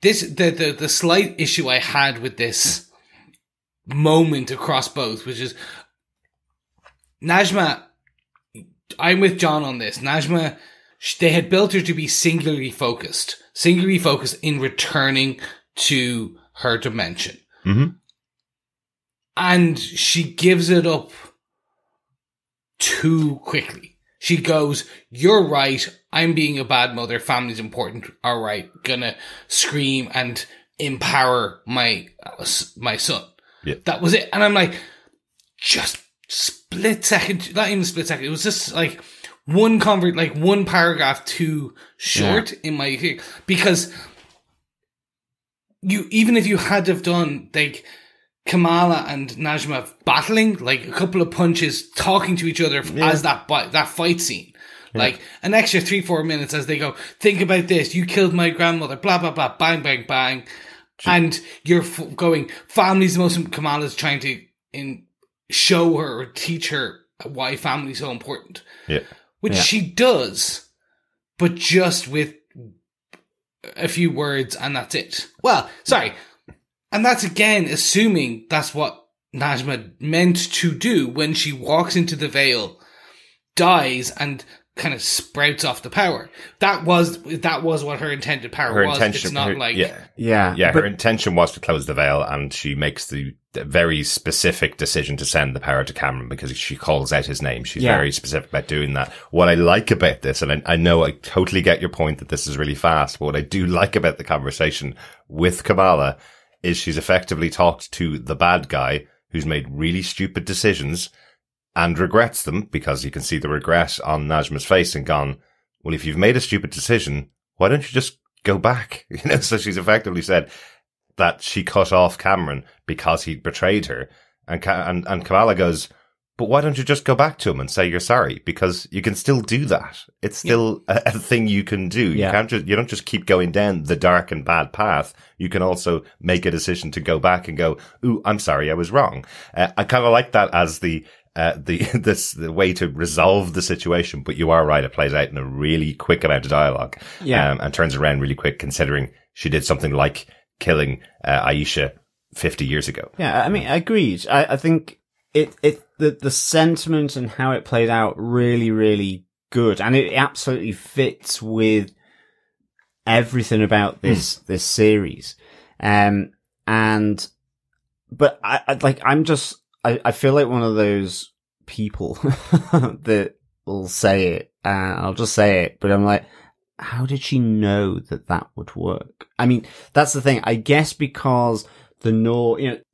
the slight issue I had with this moment across both, which is Najma, I'm with John on this. Najma, they had built her to be singularly focused in returning to her dimension. Mm-hmm. And she gives it up too quickly. She goes, you're right, I'm being a bad mother, family's important, alright, gonna scream and empower my son. Yeah. That was it. And I'm like, just split second, not even split second, it was just like one paragraph too short in my, because even if you had to have done, like, Kamala and Najma battling, like a couple of punches, talking to each other as that fight scene. Yeah. Like an extra 3-4 minutes as they go, think about this, you killed my grandmother, blah, blah, blah, bang, bang, bang. And you're going, family's the most, Kamala's trying to show her or teach her why family's so important. Yeah. Which she does, but just with a few words and that's it. Well, sorry. And that's again assuming that's what Najma meant to do when she walks into the veil, dies, and kind of sprouts off the power. That was what her intended power was. It's not her intention was to close the veil, and she makes the very specific decision to send the power to Cameron because she calls out his name. She's very specific about doing that. What I like about this, and I know I totally get your point that this is really fast, but what I do like about the conversation with Kamala is she's effectively talked to the bad guy who's made really stupid decisions and regrets them, because you can see the regret on Najma's face, and gone, well, if you've made a stupid decision, why don't you just go back? So she's effectively said that she cut off Cameron because he betrayed her. And Kamala goes, but why don't you just go back to him and say you're sorry? Because you can still do that. It's still a thing you can do. Yeah. You don't just keep going down the dark and bad path. You can also make a decision to go back and go, ooh, I'm sorry, I was wrong. I kind of like that as the way to resolve the situation, but you are right. It plays out in a really quick amount of dialogue. Yeah. And turns around really quick, considering she did something like killing, Aisha 50 years ago. Yeah. I mean, agreed. I think the sentiment and how it played out really, really good. And it absolutely fits with everything about this series. But I feel like one of those people that will say it, I'll just say it, but I'm like, how did she know that would work? I mean, that's the thing. I guess because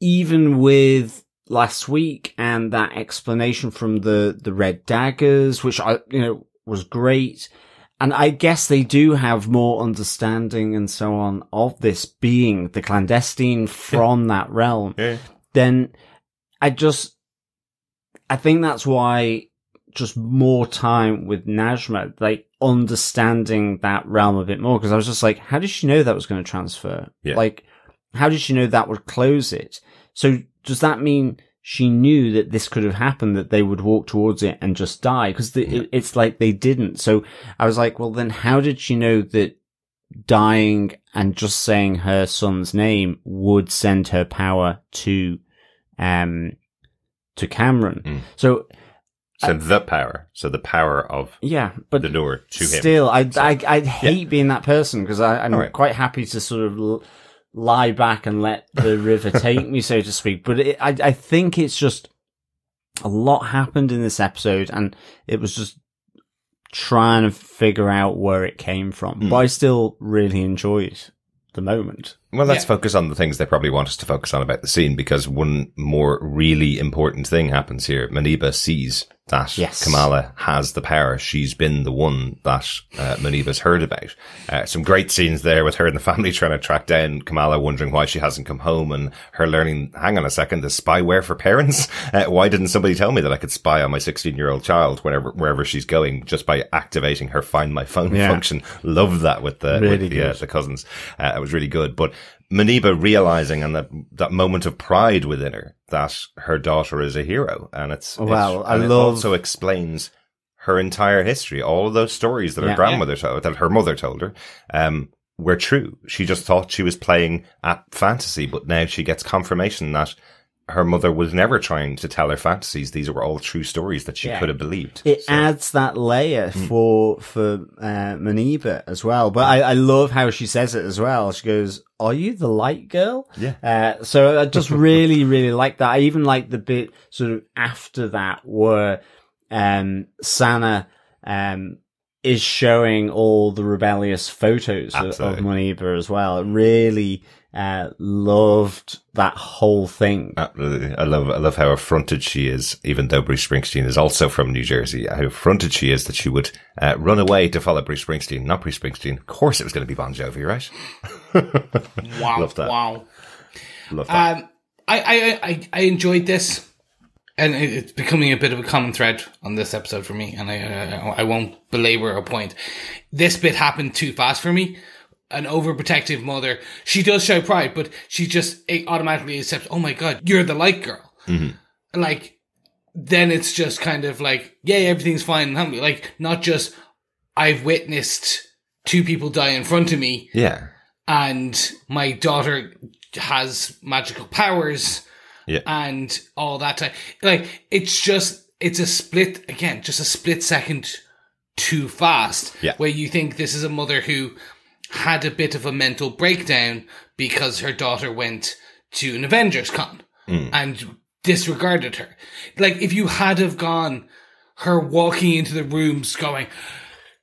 even with last week and that explanation from the Red Daggers, which was great. And I guess they do have more understanding and so on of this being the clandestine from that realm. Yeah. Then I think that's why just more time with Najma, like understanding that realm a bit more. Cause I was just like, how did she know that was going to transfer? Yeah. Like, how did she know that would close it? So does that mean she knew that this could have happened, that they would walk towards it and just die, because it's like they didn't. So I was like, well, then how did she know that dying and just saying her son's name would send her power to Cameron? So the power of but the door to him. Still, I'd hate being that person, because I'm quite happy to sort of lie back and let the river take me, so to speak. But I think it's just a lot happened in this episode, and it was just trying to figure out where it came from. But I still really enjoyed the moment. Well, let's focus on the things they probably want us to focus on about the scene, because one more really important thing happens here. Maniba sees that Kamala has the power. She's been the one that Maniba's heard about. Some great scenes there with her and the family trying to track down Kamala, wondering why she hasn't come home, and her learning, hang on a second, there's spyware for parents? Why didn't somebody tell me that I could spy on my 16-year-old child wherever she's going, just by activating her Find My Phone function? Love that with the cousins. It was really good. But Maniba realizing, and that moment of pride within her, that her daughter is a hero, and it also explains her entire history. All of those stories that her grandmother told, that her mother told her, were true. She just thought she was playing at fantasy, but now she gets confirmation that her mother was never trying to tell her fantasies. These were all true stories that she could have believed. It adds that layer for Maniba as well. But I love how she says it as well. She goes, "Are you the light girl?" Yeah. So I just really, really like that. I even like the bit sort of after that where Sana is showing all the rebellious photos of Maniba as well. Really loved that whole thing. Absolutely. I love how affronted she is, even though Bruce Springsteen is also from New Jersey, how affronted she is that she would run away to follow Bruce Springsteen, not Bruce Springsteen. Of course it was going to be Bon Jovi, right? Wow. Love that. Wow. Love that. I enjoyed this, and it's becoming a bit of a common thread on this episode for me, and I won't belabor a point. This bit happened too fast for me. An overprotective mother. She does show pride, but she just automatically accepts, oh my God, you're the light girl. Mm-hmm. Like, then it's just kind of like, yeah, everything's fine. Like, not just, I've witnessed 2 people die in front of me. Yeah. And my daughter has magical powers. Yeah. And all that time. Like, it's a split second too fast. Yeah. Where you think this is a mother who had a bit of a mental breakdown because her daughter went to an Avengers con and disregarded her. Like, if you had have gone her walking into the rooms going,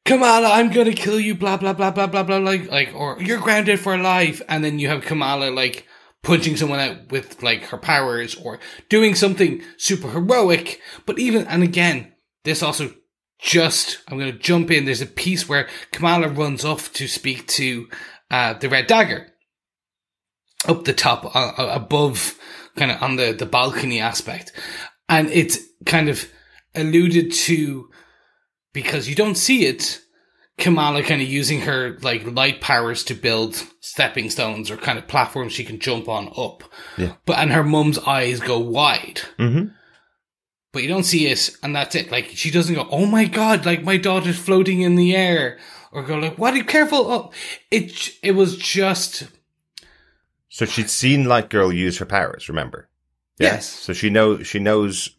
Kamala, I'm gonna kill you, blah, blah, blah, blah, blah, blah, like, or you're grounded for life. And then you have Kamala, like, punching someone out with, like, her powers or doing something super heroic. But even, and again, this also I'm going to jump in. There's a piece where Kamala runs off to speak to the Red Dagger up the top, above, kind of on the balcony aspect. And it's kind of alluded to, because you don't see it, Kamala kind of using her like light powers to build stepping stones or kind of platforms she can jump on up. Yeah. And her mum's eyes go wide. Mm-hmm. But you don't see it, and that's it. Like, she doesn't go, oh my God, like, my daughter's floating in the air. Or go like, what, careful. Oh, it was just. So she'd seen Light Girl use her powers, remember? Yes. So she knows,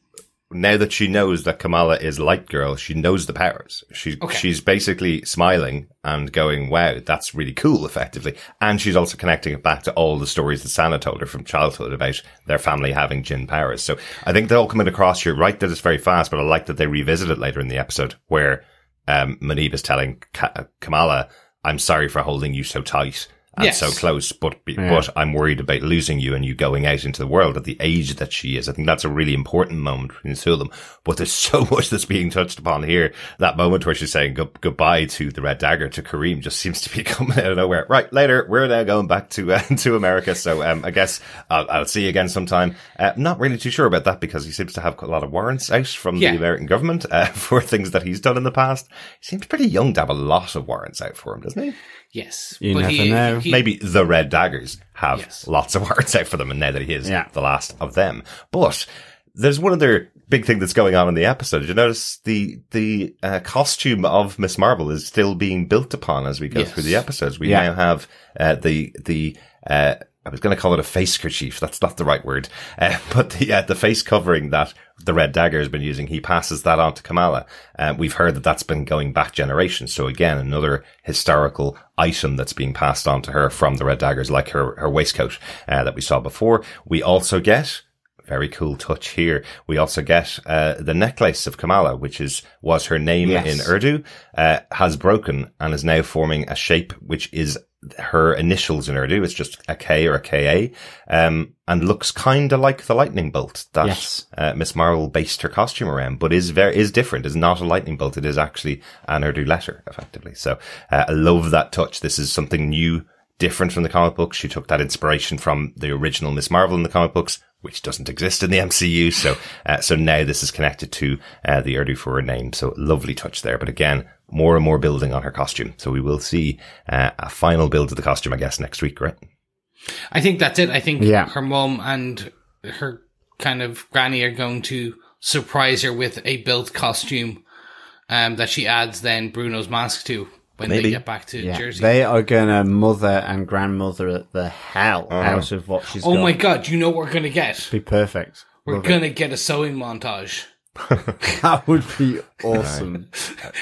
now that she knows that Kamala is Light Girl, she knows the powers. She's basically smiling and going, wow, that's really cool, effectively. And she's also connecting it back to all the stories that Sana told her from childhood about their family having Jinn powers. So I think they're all coming across. You're right that it's very fast, but I like that they revisit it later in the episode where Maniba's telling Kamala, I'm sorry for holding you so tight and so close, but I'm worried about losing you and you going out into the world at the age that she is. I think that's a really important moment between the two of them. But there's so much that's being touched upon here. That moment where she's saying goodbye to the Red Dagger, to Kareem, just seems to be coming out of nowhere. Right, later, we're now going back to America. So I guess I'll see you again sometime. Not really too sure about that, because he seems to have a lot of warrants out from the American government for things that he's done in the past. He seems pretty young to have a lot of warrants out for him, doesn't he? Yes. You never know. Maybe the Red Daggers have lots of warrants out for them, and now that he is the last of them. But There's one other big thing that's going on in the episode. Did you notice the costume of Miss Marvel is still being built upon as we go through the episodes? We now have I was going to call it a face kerchief. That's not the right word. But the face covering that the Red Dagger has been using, he passes that on to Kamala. We've heard that that's been going back generations. So again, another historical item that's being passed on to her from the Red Daggers, like her waistcoat, that we saw before. We also get, very cool touch here, we also get, the necklace of Kamala, which was her name in Urdu, has broken and is now forming a shape which is her initials in Urdu. It's just a K or a KA, and looks kind of like the lightning bolt that Miss Marvel based her costume around, but is different. Is not a lightning bolt. It is actually an Urdu letter, effectively. So I love that touch. This is something new, different from the comic books. She took that inspiration from the original Miss Marvel in the comic books, which doesn't exist in the MCU. So now this is connected to the Urdu for her name. So lovely touch there. But again, more and more building on her costume. So we will see a final build of the costume, I guess, next week, right? I think that's it. I think her mum and her kind of granny are going to surprise her with a built costume that she adds then Bruno's mask to when they get back to Jersey. They are going to mother and grandmother the hell out of what she's got. Oh my God, you know what we're going to get? Be perfect. We're going to get a sewing montage. That would be awesome.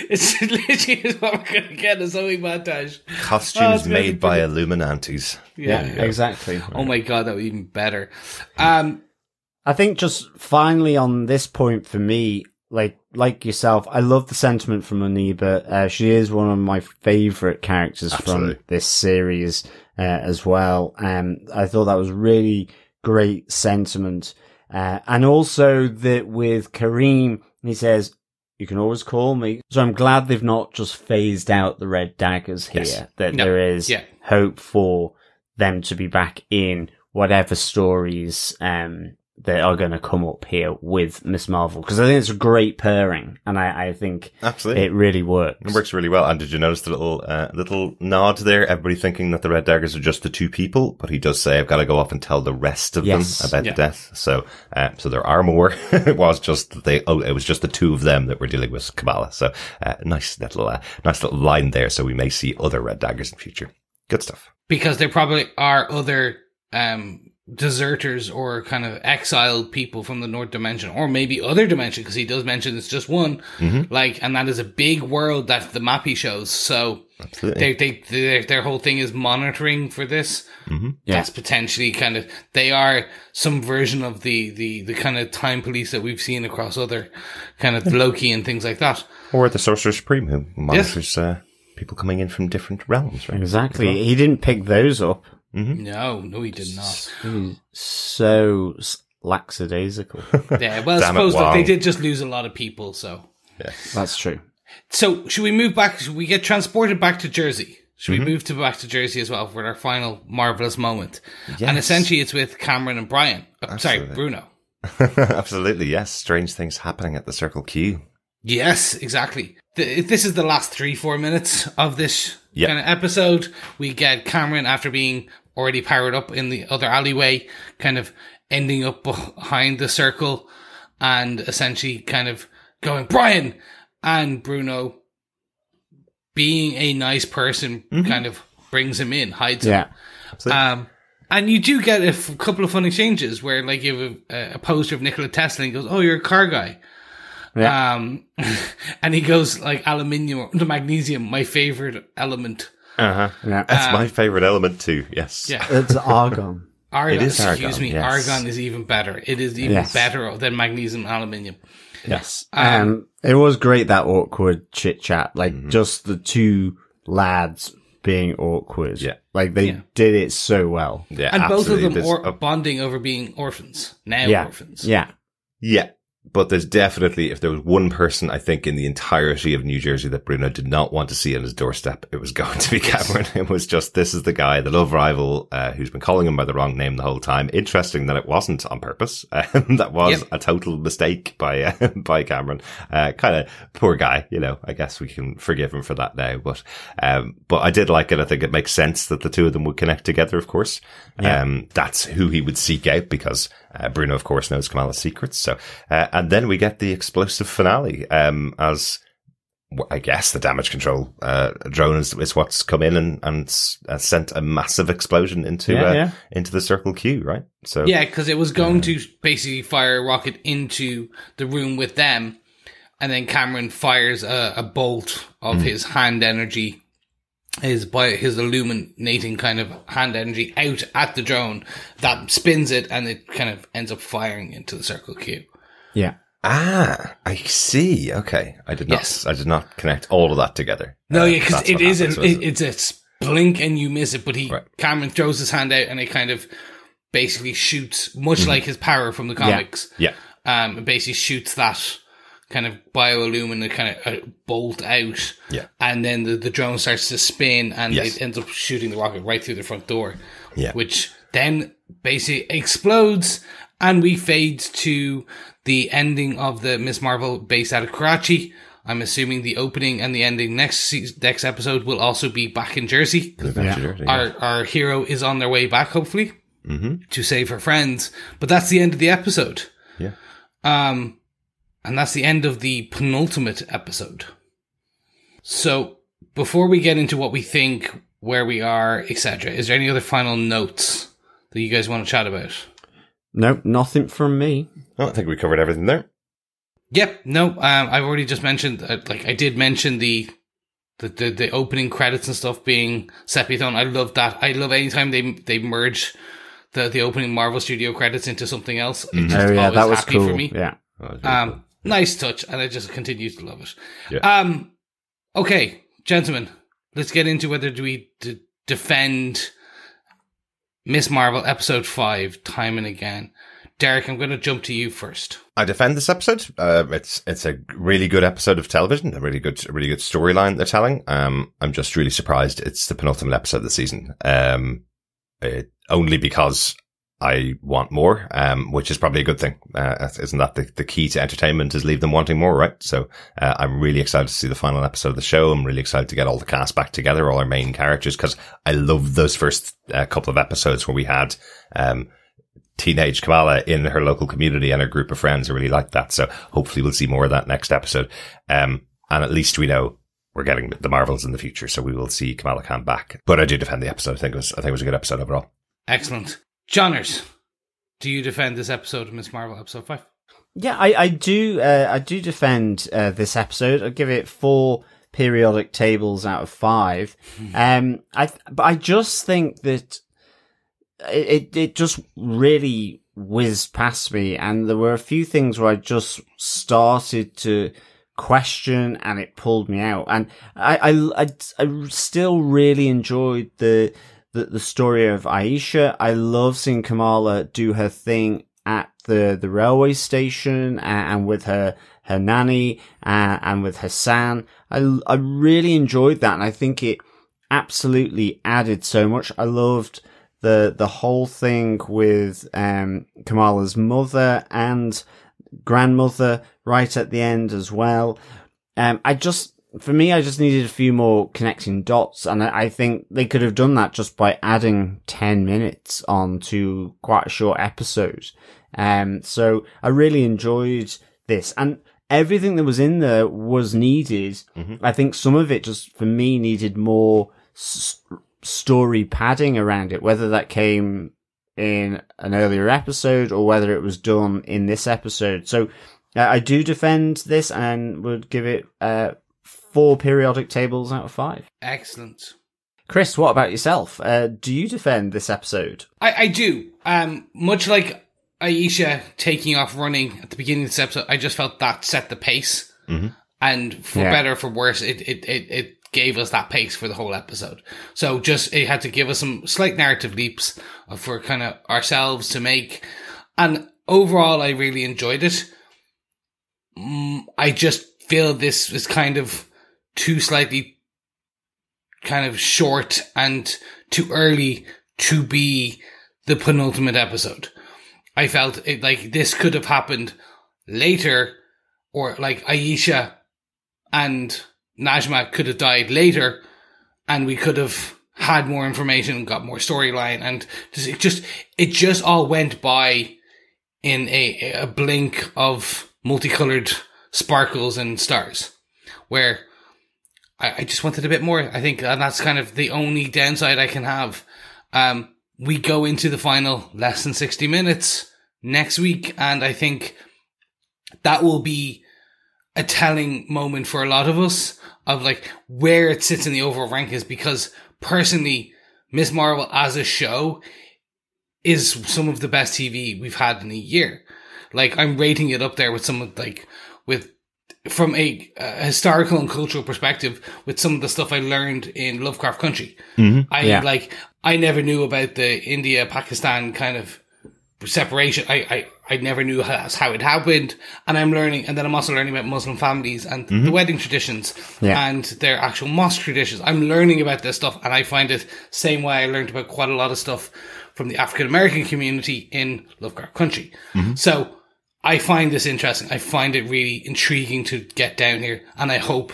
It's literally what we're going to get, a sewing montage. Costumes made by Illuminantes. Yeah, exactly. Oh my God, that would be even better. I think just finally on this point for me, like yourself, I love the sentiment from Oniba. She is one of my favourite characters from this series as well. I thought that was really great sentiment. And also that with Kareem, he says, you can always call me. So I'm glad they've not just phased out the Red Daggers here, that there is hope for them to be back in whatever stories that are going to come up here with Miss Marvel, because I think it's a great pairing, and I think it really works. It works really well. And did you notice the little nod there? Everybody thinking that the Red Daggers are just the two people, but he does say, I've got to go off and tell the rest of them about the death. So there are more. It was just it was just the two of them that were dealing with Kamala. So nice little line there. So we may see other Red Daggers in future. Good stuff. Because there probably are other deserters or kind of exiled people from the North Dimension, or maybe other dimension, because he does mention it's just one, and that is a big world that the map he shows. So their whole thing is monitoring for this. That's potentially kind of, they are some version of the kind of time police that we've seen across other kind of Loki and things like that, or the Sorcerer Supreme who monitors people coming in from different realms, right? Exactly. He didn't pick those up. No, he did not. So lackadaisical. Yeah, well, I suppose that they did just lose a lot of people, so. Yeah, that's true. So, should we move back? Should we get transported back to Jersey? Should we move back to Jersey as well for our final marvelous moment? Yes. And essentially it's with Cameron and Brian. Bruno. Absolutely, yes. Strange things happening at the Circle Q. Yes, exactly. This is the last 3-4 minutes of this kind of episode. We get Cameron, after being already powered up in the other alleyway, kind of ending up behind the circle and essentially kind of going, Brian! And Bruno, being a nice person, kind of brings him in, hides him. And you do get a couple of funny changes where, like, you have a poster of Nikola Tesla and he goes, oh, you're a car guy. Yeah. And he goes, like, aluminium, the magnesium, my favorite element. Yeah. That's my favorite element too, yes. Yeah. It's argon. Argon, it is excuse argon, me. yes. Argon is even better. It is even better than magnesium and aluminium. Yes. It was great, that awkward chit chat. Like, just the two lads being awkward. Yeah. Like, they did it so well. Yeah. And absolutely. Both of them bonding over being orphans. Now orphans. Yeah. Yeah. But there's definitely, if there was one person, I think, in the entirety of New Jersey that Bruno did not want to see on his doorstep, it was going to be Cameron. It was just, this is the guy, the love rival, who's been calling him by the wrong name the whole time. Interesting that it wasn't on purpose. That was a total mistake by Cameron. Kind of poor guy, you know, I guess we can forgive him for that now. But I did like it. I think it makes sense that the two of them would connect together, of course. That's who he would seek out, because Bruno, of course, knows Kamala's secrets. So, and then we get the explosive finale, as I guess the damage control drone is what's come in and sent a massive explosion into the Circle Q, right? So yeah, because it was going to basically fire a rocket into the room with them, and then Cameron fires a bolt of his hand energy, his illuminating kind of hand energy out at the drone that spins it, and it kind of ends up firing into the Circle Q. Yeah. Ah, I see. Okay, I did not connect all of that together. No, yeah, because it's a blink and you miss it, but Cameron throws his hand out and it kind of basically shoots, much like his power from the comics. Yeah. It basically shoots that kind of bioluminescent kind of bolt out. Yeah. And then the drone starts to spin and it ends up shooting the rocket right through the front door. Yeah. Which then basically explodes, and we fade to the ending of the Miss Marvel based out of Karachi. I'm assuming the opening and the ending next episode will also be back in Jersey. Our hero is on their way back, hopefully, to save her friends. But that's the end of the episode. Yeah. And that's the end of the penultimate episode. So before we get into what we think, where we are, etc., is there any other final notes that you guys want to chat about? Nope, nothing from me. Oh, I think we covered everything there. Yep. No, I've already just mentioned, I did mention the opening credits and stuff being Seppiathon. I love that. I love anytime they merge the opening Marvel Studio credits into something else. It's just always that was happy cool for me. Yeah. Cool. Nice touch, and I just continue to love it. Yeah. Okay, gentlemen, let's get into whether do we defend Miss Marvel episode 5 time and again. Derek, I'm going to jump to you first. I defend this episode. It's a really good episode of television, a really good storyline they're telling. I'm just really surprised it's the penultimate episode of the season. Only because I want more, which is probably a good thing. Isn't that the key to entertainment, is leave them wanting more, right? So, I'm really excited to see the final episode of the show. I'm really excited to get all the cast back together, all our main characters, because I loved those first couple of episodes where we had, teenage Kamala in her local community and her group of friends. I really like that. So hopefully we'll see more of that next episode. And at least we know we're getting the Marvels in the future. So we will see Kamala Khan back. But I do defend the episode. I think it was a good episode overall. Excellent. Johners, do you defend this episode of Miss Marvel episode 5? Yeah, I do. I do defend this episode. I give it 4 periodic tables out of 5. But I just think that it just really whizzed past me, and there were a few things where I just started to question, and it pulled me out. And I still really enjoyed the story of Aisha. I love seeing Kamala do her thing at the railway station and with her nanny and with Hassan. I really enjoyed that, and I think it absolutely added so much. I loved the whole thing with Kamala's mother and grandmother right at the end as well. I just needed a few more connecting dots, and I think they could have done that just by adding 10 minutes onto quite a short episode. So I really enjoyed this, and everything that was in there was needed. I think some of it just, for me, needed more story padding around it, whether that came in an earlier episode or whether it was done in this episode. So I do defend this and would give it 4 periodic tables out of 5. Excellent. Chris, what about yourself? Do you defend this episode? I do. Much like Aisha taking off running at the beginning of this episode, I just felt that set the pace. And for better or for worse, it gave us that pace for the whole episode. So just, it had to give us some slight narrative leaps for kind of ourselves to make. And overall, I really enjoyed it. I just feel this is kind of too slightly kind of short and too early to be the penultimate episode. I felt it like this could have happened later, or like Aisha and Najma could have died later, and we could have had more information and got more storyline, and it just all went by in a blink of multicolored sparkles and stars, where I just wanted a bit more. I think that's kind of the only downside I can have. We go into the final less than 60 minutes next week, and I think that will be a telling moment for a lot of us of like where it sits in the overall rankings, because personally, Miss Marvel as a show is some of the best TV we've had in a year. Like, I'm rating it up there with some of from a historical and cultural perspective with some of the stuff I learned in Lovecraft Country. Mm-hmm. I never knew about the India-Pakistan kind of separation. I never knew how it happened, and I'm learning, and then I'm also learning about Muslim families and the wedding traditions and their actual mosque traditions. I'm learning about this stuff, and I find it same way I learned about quite a lot of stuff from the African American community in Lovecraft Country. So I find this interesting. I find it really intriguing to get down here, and I hope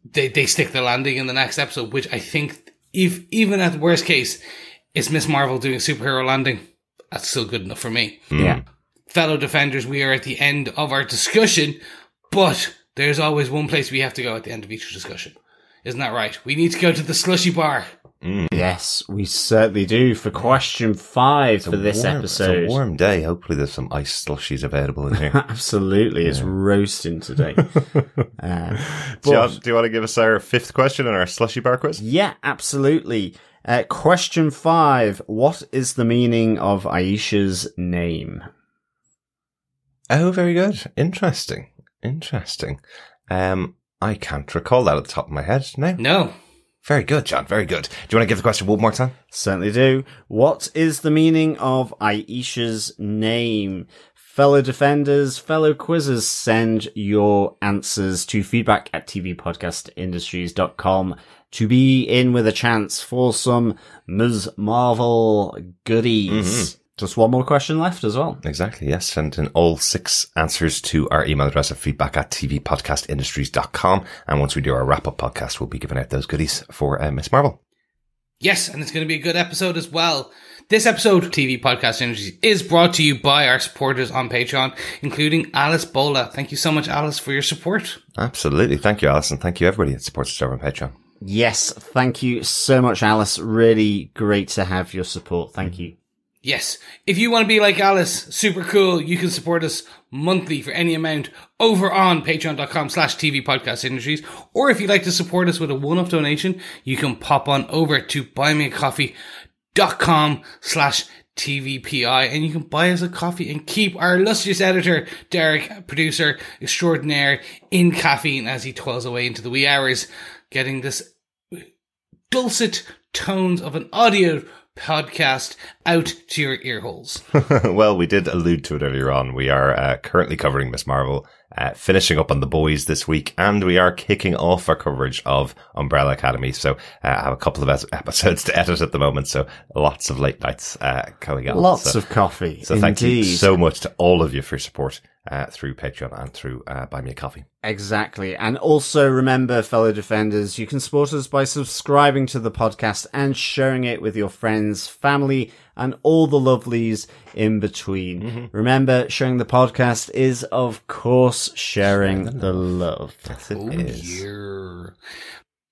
they stick the landing in the next episode, which I think, if even at the worst case, is Miss Marvel doing a superhero landing. That's still good enough for me. Yeah. Fellow Defenders, we are at the end of our discussion, but there's always one place we have to go at the end of each discussion. Isn't that right? We need to go to the slushy bar. Yes, we certainly do. For question 5 for this episode. It's a warm day. Hopefully there's some ice slushies available in here. Absolutely. It's roasting today. John, do you want to give us our 5th question in our slushy bar quiz? Yeah, absolutely. Question 5. What is the meaning of Aisha's name? Oh, very good. Interesting. I can't recall that at the top of my head now. No. Very good, John. Very good. Do you want to give the question one more time? Certainly do. What is the meaning of Aisha's name? Fellow Defenders, fellow quizzers, send your answers to feedback@tvpodcastindustries.com to be in with a chance for some Ms. Marvel goodies. Just one more question left as well. Exactly, yes. Send in all 6 answers to our email address of feedback@tvpodcastindustries.com. And once we do our wrap-up podcast, we'll be giving out those goodies for Miss Marvel. Yes, and it's going to be a good episode as well. This episode of TV Podcast Industries is brought to you by our supporters on Patreon, including Alice Bola. Thank you so much, Alice, for your support. Absolutely. Thank you, Alice, and thank you everybody that supports us over on Patreon. Yes, thank you so much, Alice. Really great to have your support. Thank you. Yes, if you want to be like Alice, super cool, you can support us monthly for any amount over on patreon.com/TV Podcast Industries. Or if you'd like to support us with a one-off donation, you can pop on over to buymeacoffee.com/TVPI and you can buy us a coffee and keep our illustrious editor, Derek, producer extraordinaire, in caffeine as he toils away into the wee hours, getting this dulcet tones of an audio podcast out to your ear holes. Well, we did allude to it earlier on. We are currently covering Miss Marvel, finishing up on The Boys this week, and we are kicking off our coverage of Umbrella Academy. So I have a couple of episodes to edit at the moment, so lots of late nights going on. Lots of coffee. So thank you so much to all of you for your support through Patreon and through Buy Me a Coffee. Exactly. And also remember, fellow defenders, you can support us by subscribing to the podcast and sharing it with your friends, family, and all the lovelies in between. Remember, sharing the podcast is, of course, sharing the love. Yes, it is. Yeah.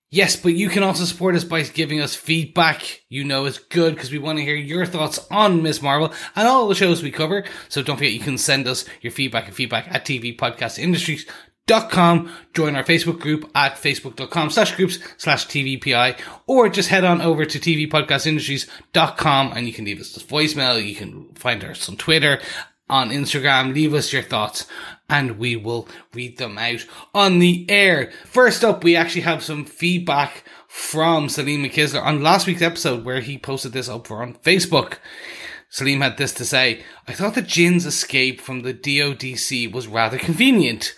Yes, but you can also support us by giving us feedback. You know it's good because we want to hear your thoughts on Miss Marvel and all the shows we cover. So don't forget, you can send us your feedback at feedback@tvpodcastindustries.com. Join our Facebook group at facebook.com/groups/TVPI, or just head on over to tvpodcastindustries.com and you can leave us a voicemail. You can find us on Twitter, on Instagram. Leave us your thoughts and we will read them out on the air. First up, we actually have some feedback from Salim McKisler on last week's episode where he posted this up on Facebook. Salim had this to say: I thought that Jin's escape from the DODC was rather convenient.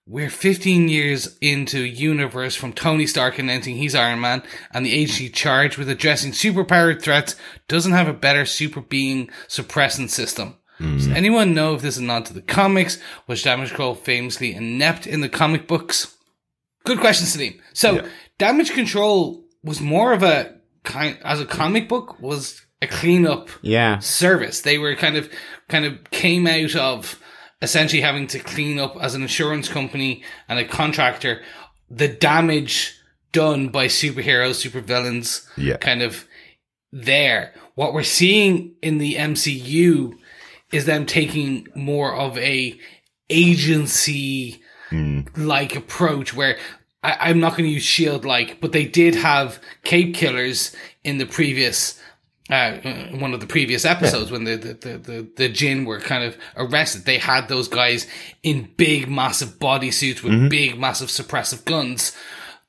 We're 15 years into a universe from Tony Stark announcing he's Iron Man, and the agency charged with addressing superpowered threats doesn't have a better super being suppressant system. Does anyone know if this is a nod to the comics? Was Damage Control famously inept in the comic books? Good question, Salim. So, Damage Control was more of a as a comic book, was a cleanup Yeah. service. They were kind of came out of essentially having to clean up as an insurance company and a contractor the damage done by superheroes, supervillains, kind of there. What we're seeing in the MCU is them taking more of a agency like approach where I'm not going to use SHIELD but they did have cape killers in the previous one of the previous episodes when the Jinn were kind of arrested. They had those guys in big massive bodysuits with big massive suppressive guns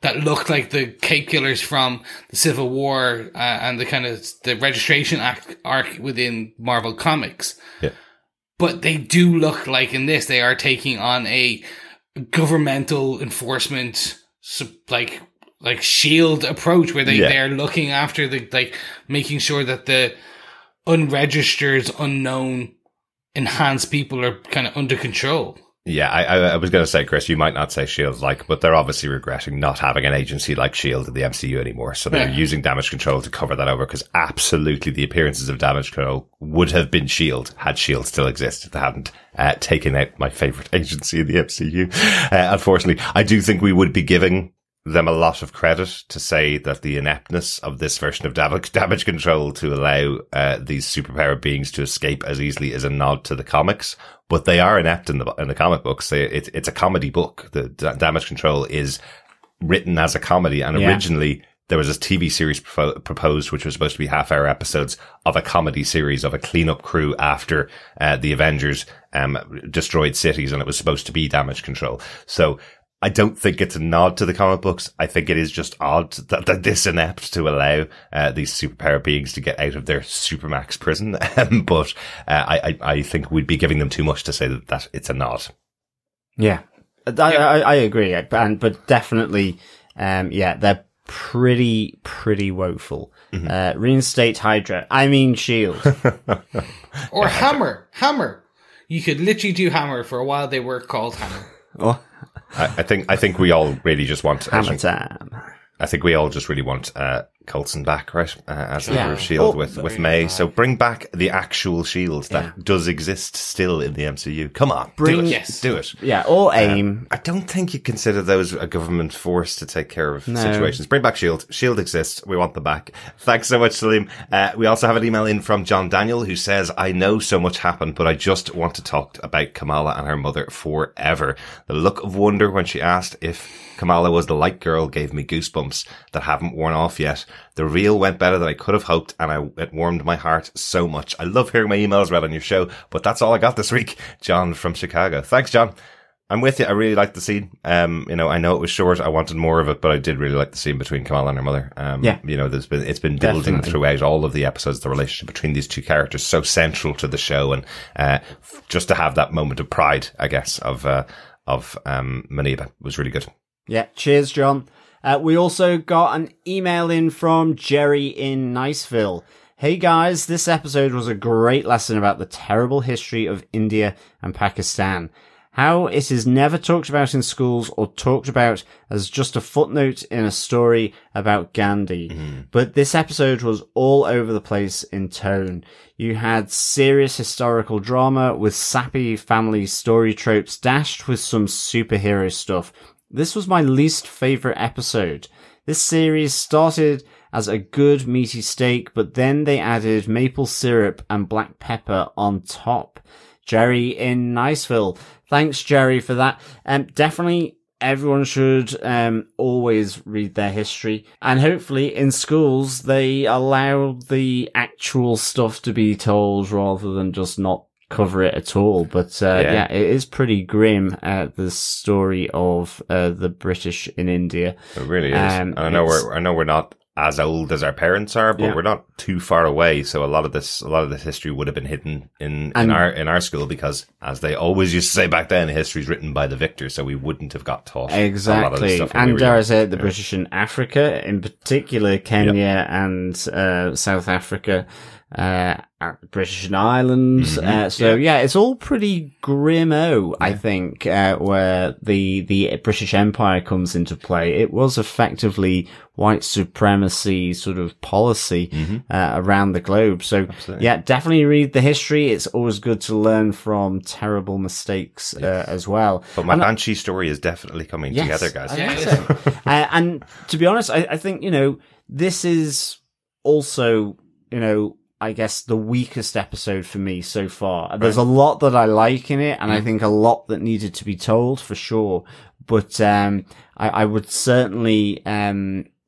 that looked like the cape killers from the Civil War and the kind of the Registration Act arc within Marvel Comics. Yeah. But they do look like in this they are taking on a governmental enforcement like SHIELD approach where they're looking after making sure that the unregistered, unknown, enhanced people are kind of under control. Yeah, I was going to say, Chris, you might not say SHIELD but they're obviously regretting not having an agency like SHIELD in the MCU anymore. So they're using Damage Control to cover that over because absolutely the appearances of Damage Control would have been SHIELD had SHIELD still existed. They hadn't taken out my favorite agency in the MCU. Unfortunately, I do think we would be giving them a lot of credit to say that the ineptness of this version of damage control to allow these superpowered beings to escape as easily is a nod to the comics, but they are inept in the comic books. It's a comedy book. The Damage Control is written as a comedy, and originally there was a TV series proposed, which was supposed to be half-hour episodes of a comedy series of a cleanup crew after the Avengers destroyed cities, and it was supposed to be Damage Control. So I don't think it's a nod to the comic books. I think it is just odd that they're this inept to allow these superpower beings to get out of their supermax prison. But I think we'd be giving them too much to say that it's a nod. Yeah, I agree. But definitely, they're pretty woeful. Reinstate Hydra. I mean SHIELD. Or Hammer. You could literally do Hammer. For a while they were called Hammer. Oh. I think we all really just want Hammer time. I think we all just really want Coulson back, right? As leader of SHIELD with May. So bring back the actual SHIELD that does exist still in the MCU. Come on, do it. Yeah, or AIM. I don't think you consider those a government force to take care of situations. Bring back SHIELD. SHIELD exists. We want them back. Thanks so much, Salim. We also have an email in from John Daniel who says, I know so much happened, but I just want to talk about Kamala and her mother forever. The look of wonder when she asked if Kamala was the light girl gave me goosebumps that haven't worn off yet. The reveal went better than I could have hoped, and it warmed my heart so much. I love hearing my emails read on your show, but that's all I got this week. John from Chicago. Thanks, John. I'm with you. I really liked the scene. I know it was short. I wanted more of it, but I did really like the scene between Kamala and her mother. It's been building throughout all of the episodes. The relationship between these two characters so central to the show, and just to have that moment of pride, I guess, of Maniba was really good. Yeah, cheers, John. We also got an email in from Jerry in Niceville. Hey guys, this episode was a great lesson about the terrible history of India and Pakistan. How it is never talked about in schools or talked about as just a footnote in a story about Gandhi. Mm-hmm. But this episode was all over the place in tone. You had serious historical drama with sappy family story tropes dashed with some superhero stuff. This was my least favourite episode. This series started as a good meaty steak, but then they added maple syrup and black pepper on top. Jerry in Niceville. Thanks, Jerry, for that. Definitely everyone should always read their history. And hopefully in schools they allow the actual stuff to be told rather than just not cover it at all. But it is pretty grim, the story of the British in India. It really is. And I know we're not as old as our parents are, but we're not too far away. So a lot of this history would have been hidden in our school, because as they always used to say back then, history is written by the victor. So we wouldn't have got taught exactly. a lot of this stuff. And dare I say, the British in Africa, in particular Kenya and South Africa, British Islands. It's all pretty grim-o, I think, where the British Empire comes into play. It was effectively white supremacy sort of policy around the globe. So, definitely read the history. It's always good to learn from terrible mistakes as well. But my Banshee story is definitely coming together, guys. And to be honest, I think, this is also, I guess the weakest episode for me so far. Right. There's a lot that I like in it, and I think a lot that needed to be told for sure. But I would certainly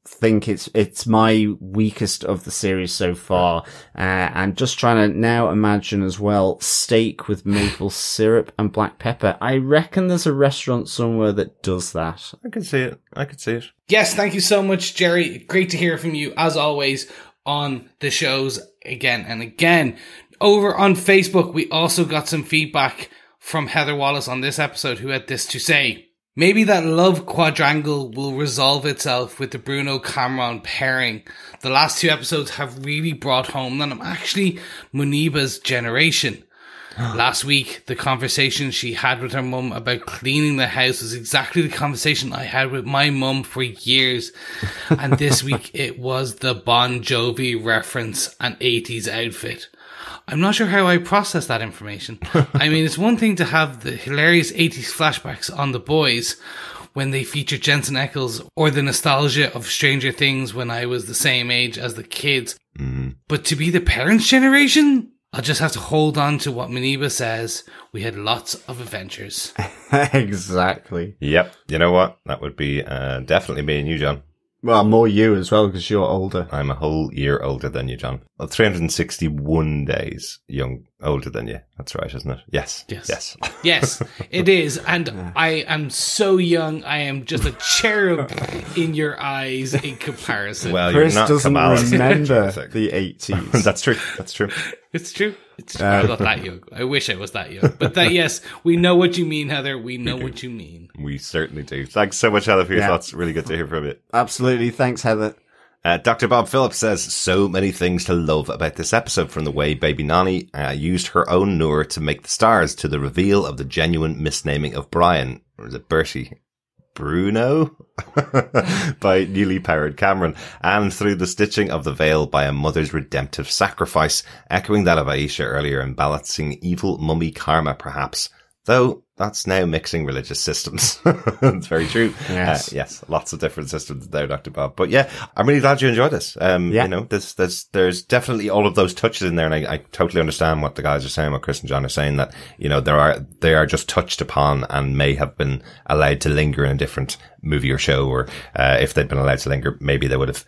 think it's my weakest of the series so far. And just trying to now imagine as well steak with maple syrup and black pepper. I reckon there's a restaurant somewhere that does that. I can see it. Yes, thank you so much, Jerry. Great to hear from you as always on the shows again and again. Over on Facebook, we also got some feedback from Heather Wallace on this episode, who had this to say. Maybe that love quadrangle will resolve itself with the Bruno Cameron pairing. The last 2 episodes have really brought home that I'm actually Muniba's generation. Last week, the conversation she had with her mum about cleaning the house was exactly the conversation I had with my mum for years. And this week, it was the Bon Jovi reference and 80s outfit. I'm not sure how I process that information. I mean, it's one thing to have the hilarious 80s flashbacks on The Boys when they feature Jensen Ackles, or the nostalgia of Stranger Things when I was the same age as the kids. But to be the parents' generation, I'll just have to hold on to what Muniba says. We had lots of adventures. Exactly. Yep. You know what? That would be definitely me and you, John. Well, more you as well, because you're older. I'm a whole year older than you, John. Well, 361 days older than you. That's right, isn't it? Yes. Yes, it is. And I am so young. I am just a cherub in your eyes in comparison. Well, Chris you're not doesn't Kamala. remember the 80s. That's true. It's true. I'm not that young. I wish I was that young. But yes, we know what you mean, Heather. We know what you mean. We certainly do. Thanks so much, Heather, for your thoughts. Really good to hear from you. Absolutely. Thanks, Heather. Dr. Bob Phillips says, so many things to love about this episode, from the way Baby Nani used her own Noor to make the stars, to the reveal of the genuine misnaming of Brian, or is it Bertie? Bruno by newly powered Cameron, and through the stitching of the veil by a mother's redemptive sacrifice, echoing that of Aisha earlier and balancing evil mummy karma perhaps, though that's now mixing religious systems. It's very true. Yes, lots of different systems there, Dr. Bob. But yeah, I'm really glad you enjoyed this. There's definitely all of those touches in there, and I totally understand what the guys are saying, what Chris and John are saying, that, they are just touched upon and may have been allowed to linger in a different movie or show, or if they'd been allowed to linger, maybe they would have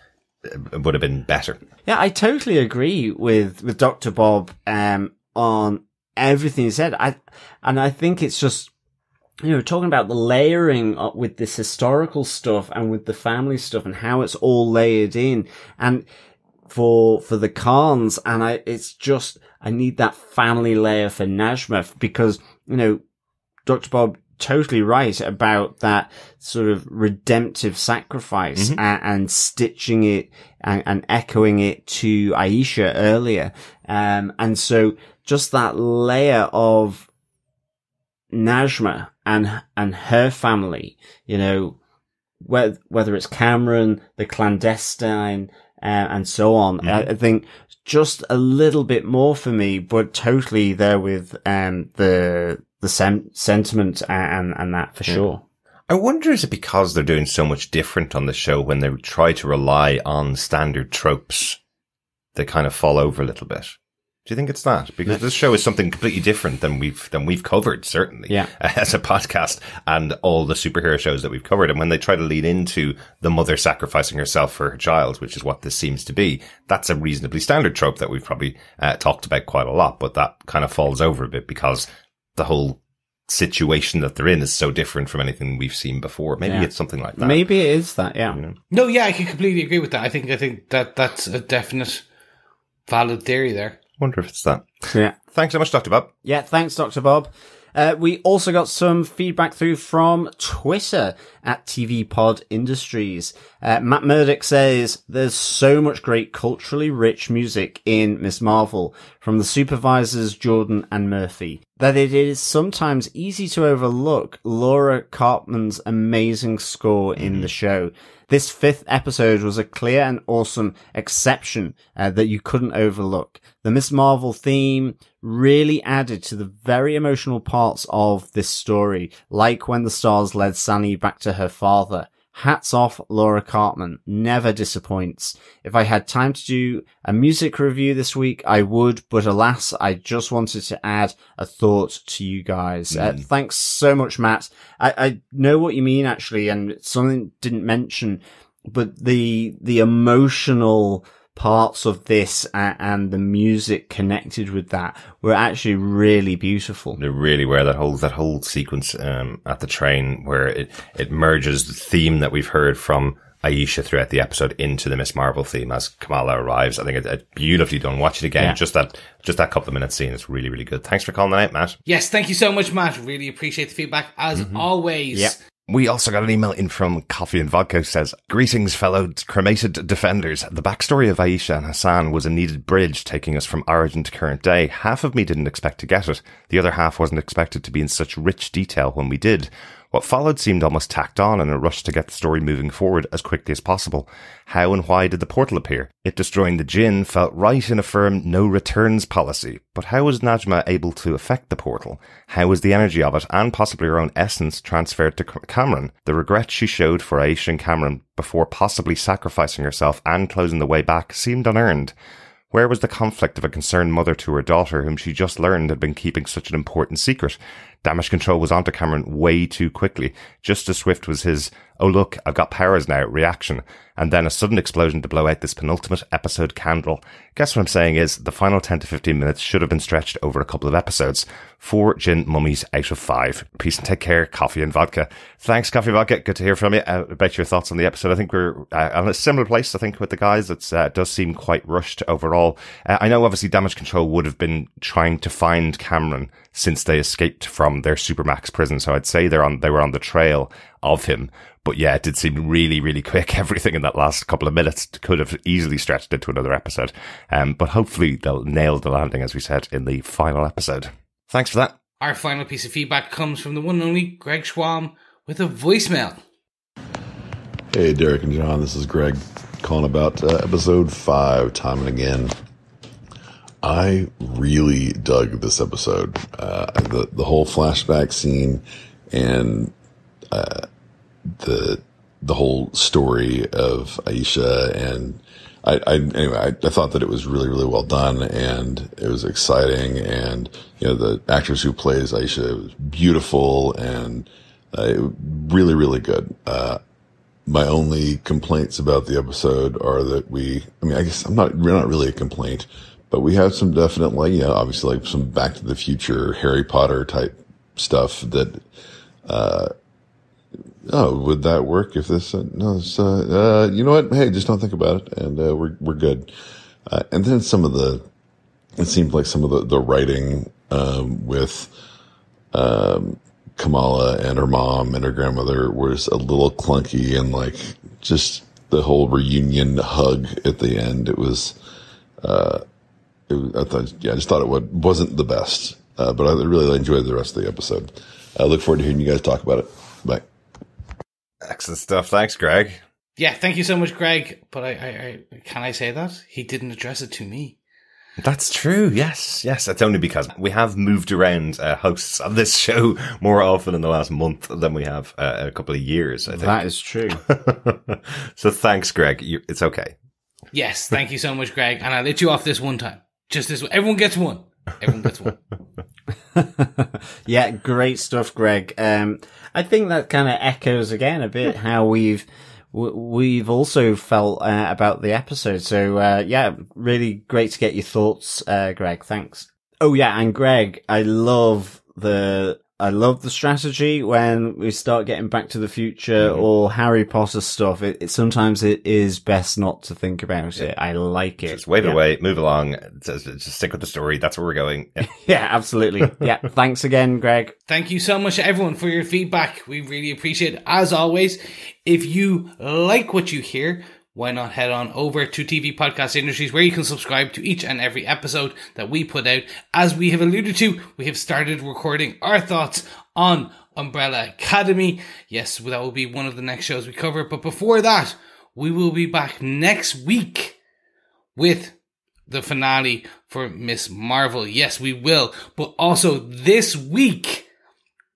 been better. Yeah, I totally agree with Dr. Bob on everything he said. I think it's just, talking about the layering with this historical stuff and with the family stuff and how it's all layered in, and for the Khans, and I need that family layer for Najma, because, Dr. Bob totally right about that sort of redemptive sacrifice, and stitching it and echoing it to Aisha earlier. And so just that layer of Najma and her family, whether it's Cameron, the clandestine, and so on. I think just a little bit more for me, but totally there with the sentiment and that for sure. I wonder, is it because they're doing so much different on the show, when they try to rely on standard tropes, they kind of fall over a little bit? Do you think it's that? Because this show is something completely different than we've covered, certainly, as a podcast, and all the superhero shows that we've covered. And when they try to lean into the mother sacrificing herself for her child, which is what this seems to be, that's a reasonably standard trope that we've probably talked about quite a lot. But that kind of falls over a bit because the whole situation that they're in is so different from anything we've seen before. Maybe it's something like that. Maybe it is that. Yeah. No, yeah, I can completely agree with that. I think that's a definite valid theory there. Wonder if it's that. Yeah. Thanks so much, Dr. Bob. Yeah, thanks, Dr. Bob. We also got some feedback through from Twitter at TV Pod Industries. Matt Murdoch says, there's so much great culturally rich music in Miss Marvel from the supervisors Jordan and Murphy that it is sometimes easy to overlook Laura Cartman's amazing score in the show. This 5th episode was a clear and awesome exception that you couldn't overlook. The Miss Marvel theme really added to the very emotional parts of this story, like when the stars led Sunny back to her father. Hats off, Laura Cartman. Never disappoints. If I had time to do a music review this week, I would, but alas, I just wanted to add a thought to you guys. Thanks so much, Matt. I know what you mean, actually, and it's something I didn't mention, but the emotional parts of this and the music connected with that were actually really beautiful. They really were. That whole sequence at the train where it merges the theme that we've heard from Aisha throughout the episode into the Miss Marvel theme as Kamala arrives. I think it's beautifully done. Watch it again. Yeah. Just that couple of minutes scene is really, really good. Thanks for calling that out, Matt. Yes, thank you so much, Matt. Really appreciate the feedback as always. Yeah. We also got an email in from Coffee and Vodka who says, greetings, fellow cremated defenders. The backstory of Aisha and Hassan was a needed bridge taking us from origin to current day. Half of me didn't expect to get it. The other half wasn't expected to be in such rich detail when we did. What followed seemed almost tacked on in a rush to get the story moving forward as quickly as possible. How and why did the portal appear? It destroying the Jinn felt right in a firm no returns policy. But how was Najma able to affect the portal? How was the energy of it, and possibly her own essence, transferred to Cameron? The regret she showed for Aisha and Cameron before possibly sacrificing herself and closing the way back seemed unearned. Where was the conflict of a concerned mother to her daughter whom she just learned had been keeping such an important secret? Damage control was onto Cameron way too quickly. Just as swift was his, oh look, I've got powers now, reaction. And then a sudden explosion to blow out this penultimate episode candle. Guess what I'm saying is, the final 10 to 15 minutes should have been stretched over a couple of episodes. 4 Jinn mummies out of 5. Peace and take care, Coffee and Vodka. Thanks, Coffee and Vodka. Good to hear from you about your thoughts on the episode. I think we're on a similar place, I think, with the guys. It does seem quite rushed overall. I know, obviously, Damage Control would have been trying to find Cameron since they escaped from their Supermax prison. So I'd say they were on the trail of him. But yeah, it did seem really, really quick. Everything in that last couple of minutes could have easily stretched into another episode. But hopefully they'll nail the landing, as we said, in the final episode. Thanks for that. Our final piece of feedback comes from the one and only Greg Schwam with a voicemail. Hey, Derek and John, this is Greg calling about episode 5, Time and Again. I really dug this episode. The whole flashback scene and the whole story of Aisha, and I thought that it was really, really well done, and it was exciting, and the actress who plays Aisha was beautiful, and really, really good. My only complaints about the episode are that I guess we're not really a complaint, but we have some definite, obviously some Back to the Future, Harry Potter type stuff that, would that work if this, no, it's, you know what? Hey, just don't think about it. And, we're good. And then it seemed like some of the writing, with, Kamala and her mom and her grandmother was a little clunky, and just the whole reunion hug at the end. It was, I just thought it wasn't the best, but I really enjoyed the rest of the episode. I look forward to hearing you guys talk about it. Bye. Excellent stuff. Thanks, Greg. Yeah, thank you so much, Greg. But I can I say that? He didn't address it to me. That's true. Yes. It's only because we have moved around hosts on this show more often in the last month than we have a couple of years, I think. That is true. So thanks, Greg. It's okay. Yes, thank you so much, Greg. And I let you off this one time. Just this one. Everyone gets one. Yeah, great stuff, Greg. I think that kind of echoes again a bit how we've also felt about the episode. So yeah, really great to get your thoughts, Greg. Thanks. Oh yeah, and Greg, I love the I love the strategy when we start getting Back to the Future or Harry Potter stuff. Sometimes it is best not to think about it. I like it. Just wave it away, move along, just stick with the story. That's where we're going. Yeah, yeah, absolutely. Yeah. Thanks again, Greg. Thank you so much, everyone, for your feedback. We really appreciate it. As always, if you like what you hear, why not head on over to TV Podcast Industries, where you can subscribe to each and every episode that we put out. As we have alluded to, we have started recording our thoughts on Umbrella Academy. Yes, that will be one of the next shows we cover. But before that, we will be back next week with the finale for Miss Marvel. Yes, we will. But also this week,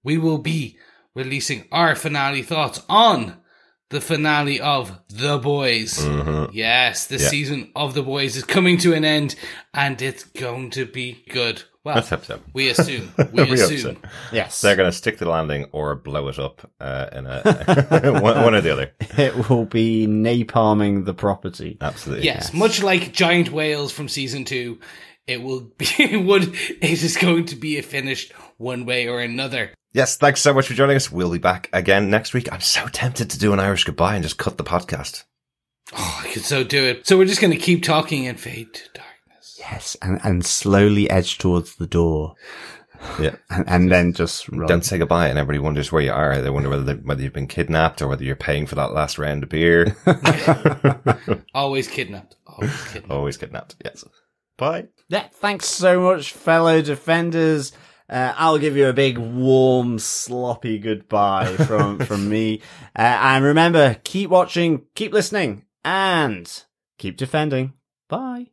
we will be releasing our finale thoughts on the finale of The Boys. Yes, this season of The Boys is coming to an end, and it's going to be good. Well, let's hope so. We assume. We assume. So. Yes. They're going to stick the landing or blow it up in a one or the other. It will be napalming the property. Absolutely. Yes, much like Giant Whales from season 2, it will be it is going to be finished one way or another. Yes, thanks so much for joining us. We'll be back again next week. I'm so tempted to do an Irish goodbye and just cut the podcast. Oh, I could so do it. So we're just going to keep talking and fade to darkness. Yes, and slowly edge towards the door. Yeah. And then just run. Don't say goodbye, and everybody wonders where you are. They wonder whether you've been kidnapped or whether you're paying for that last round of beer. Always kidnapped. Always kidnapped. Always kidnapped, yes. Bye. Yeah, thanks so much, fellow defenders. I'll give you a big, warm, sloppy goodbye from me. And remember, keep watching, keep listening, and keep defending. Bye.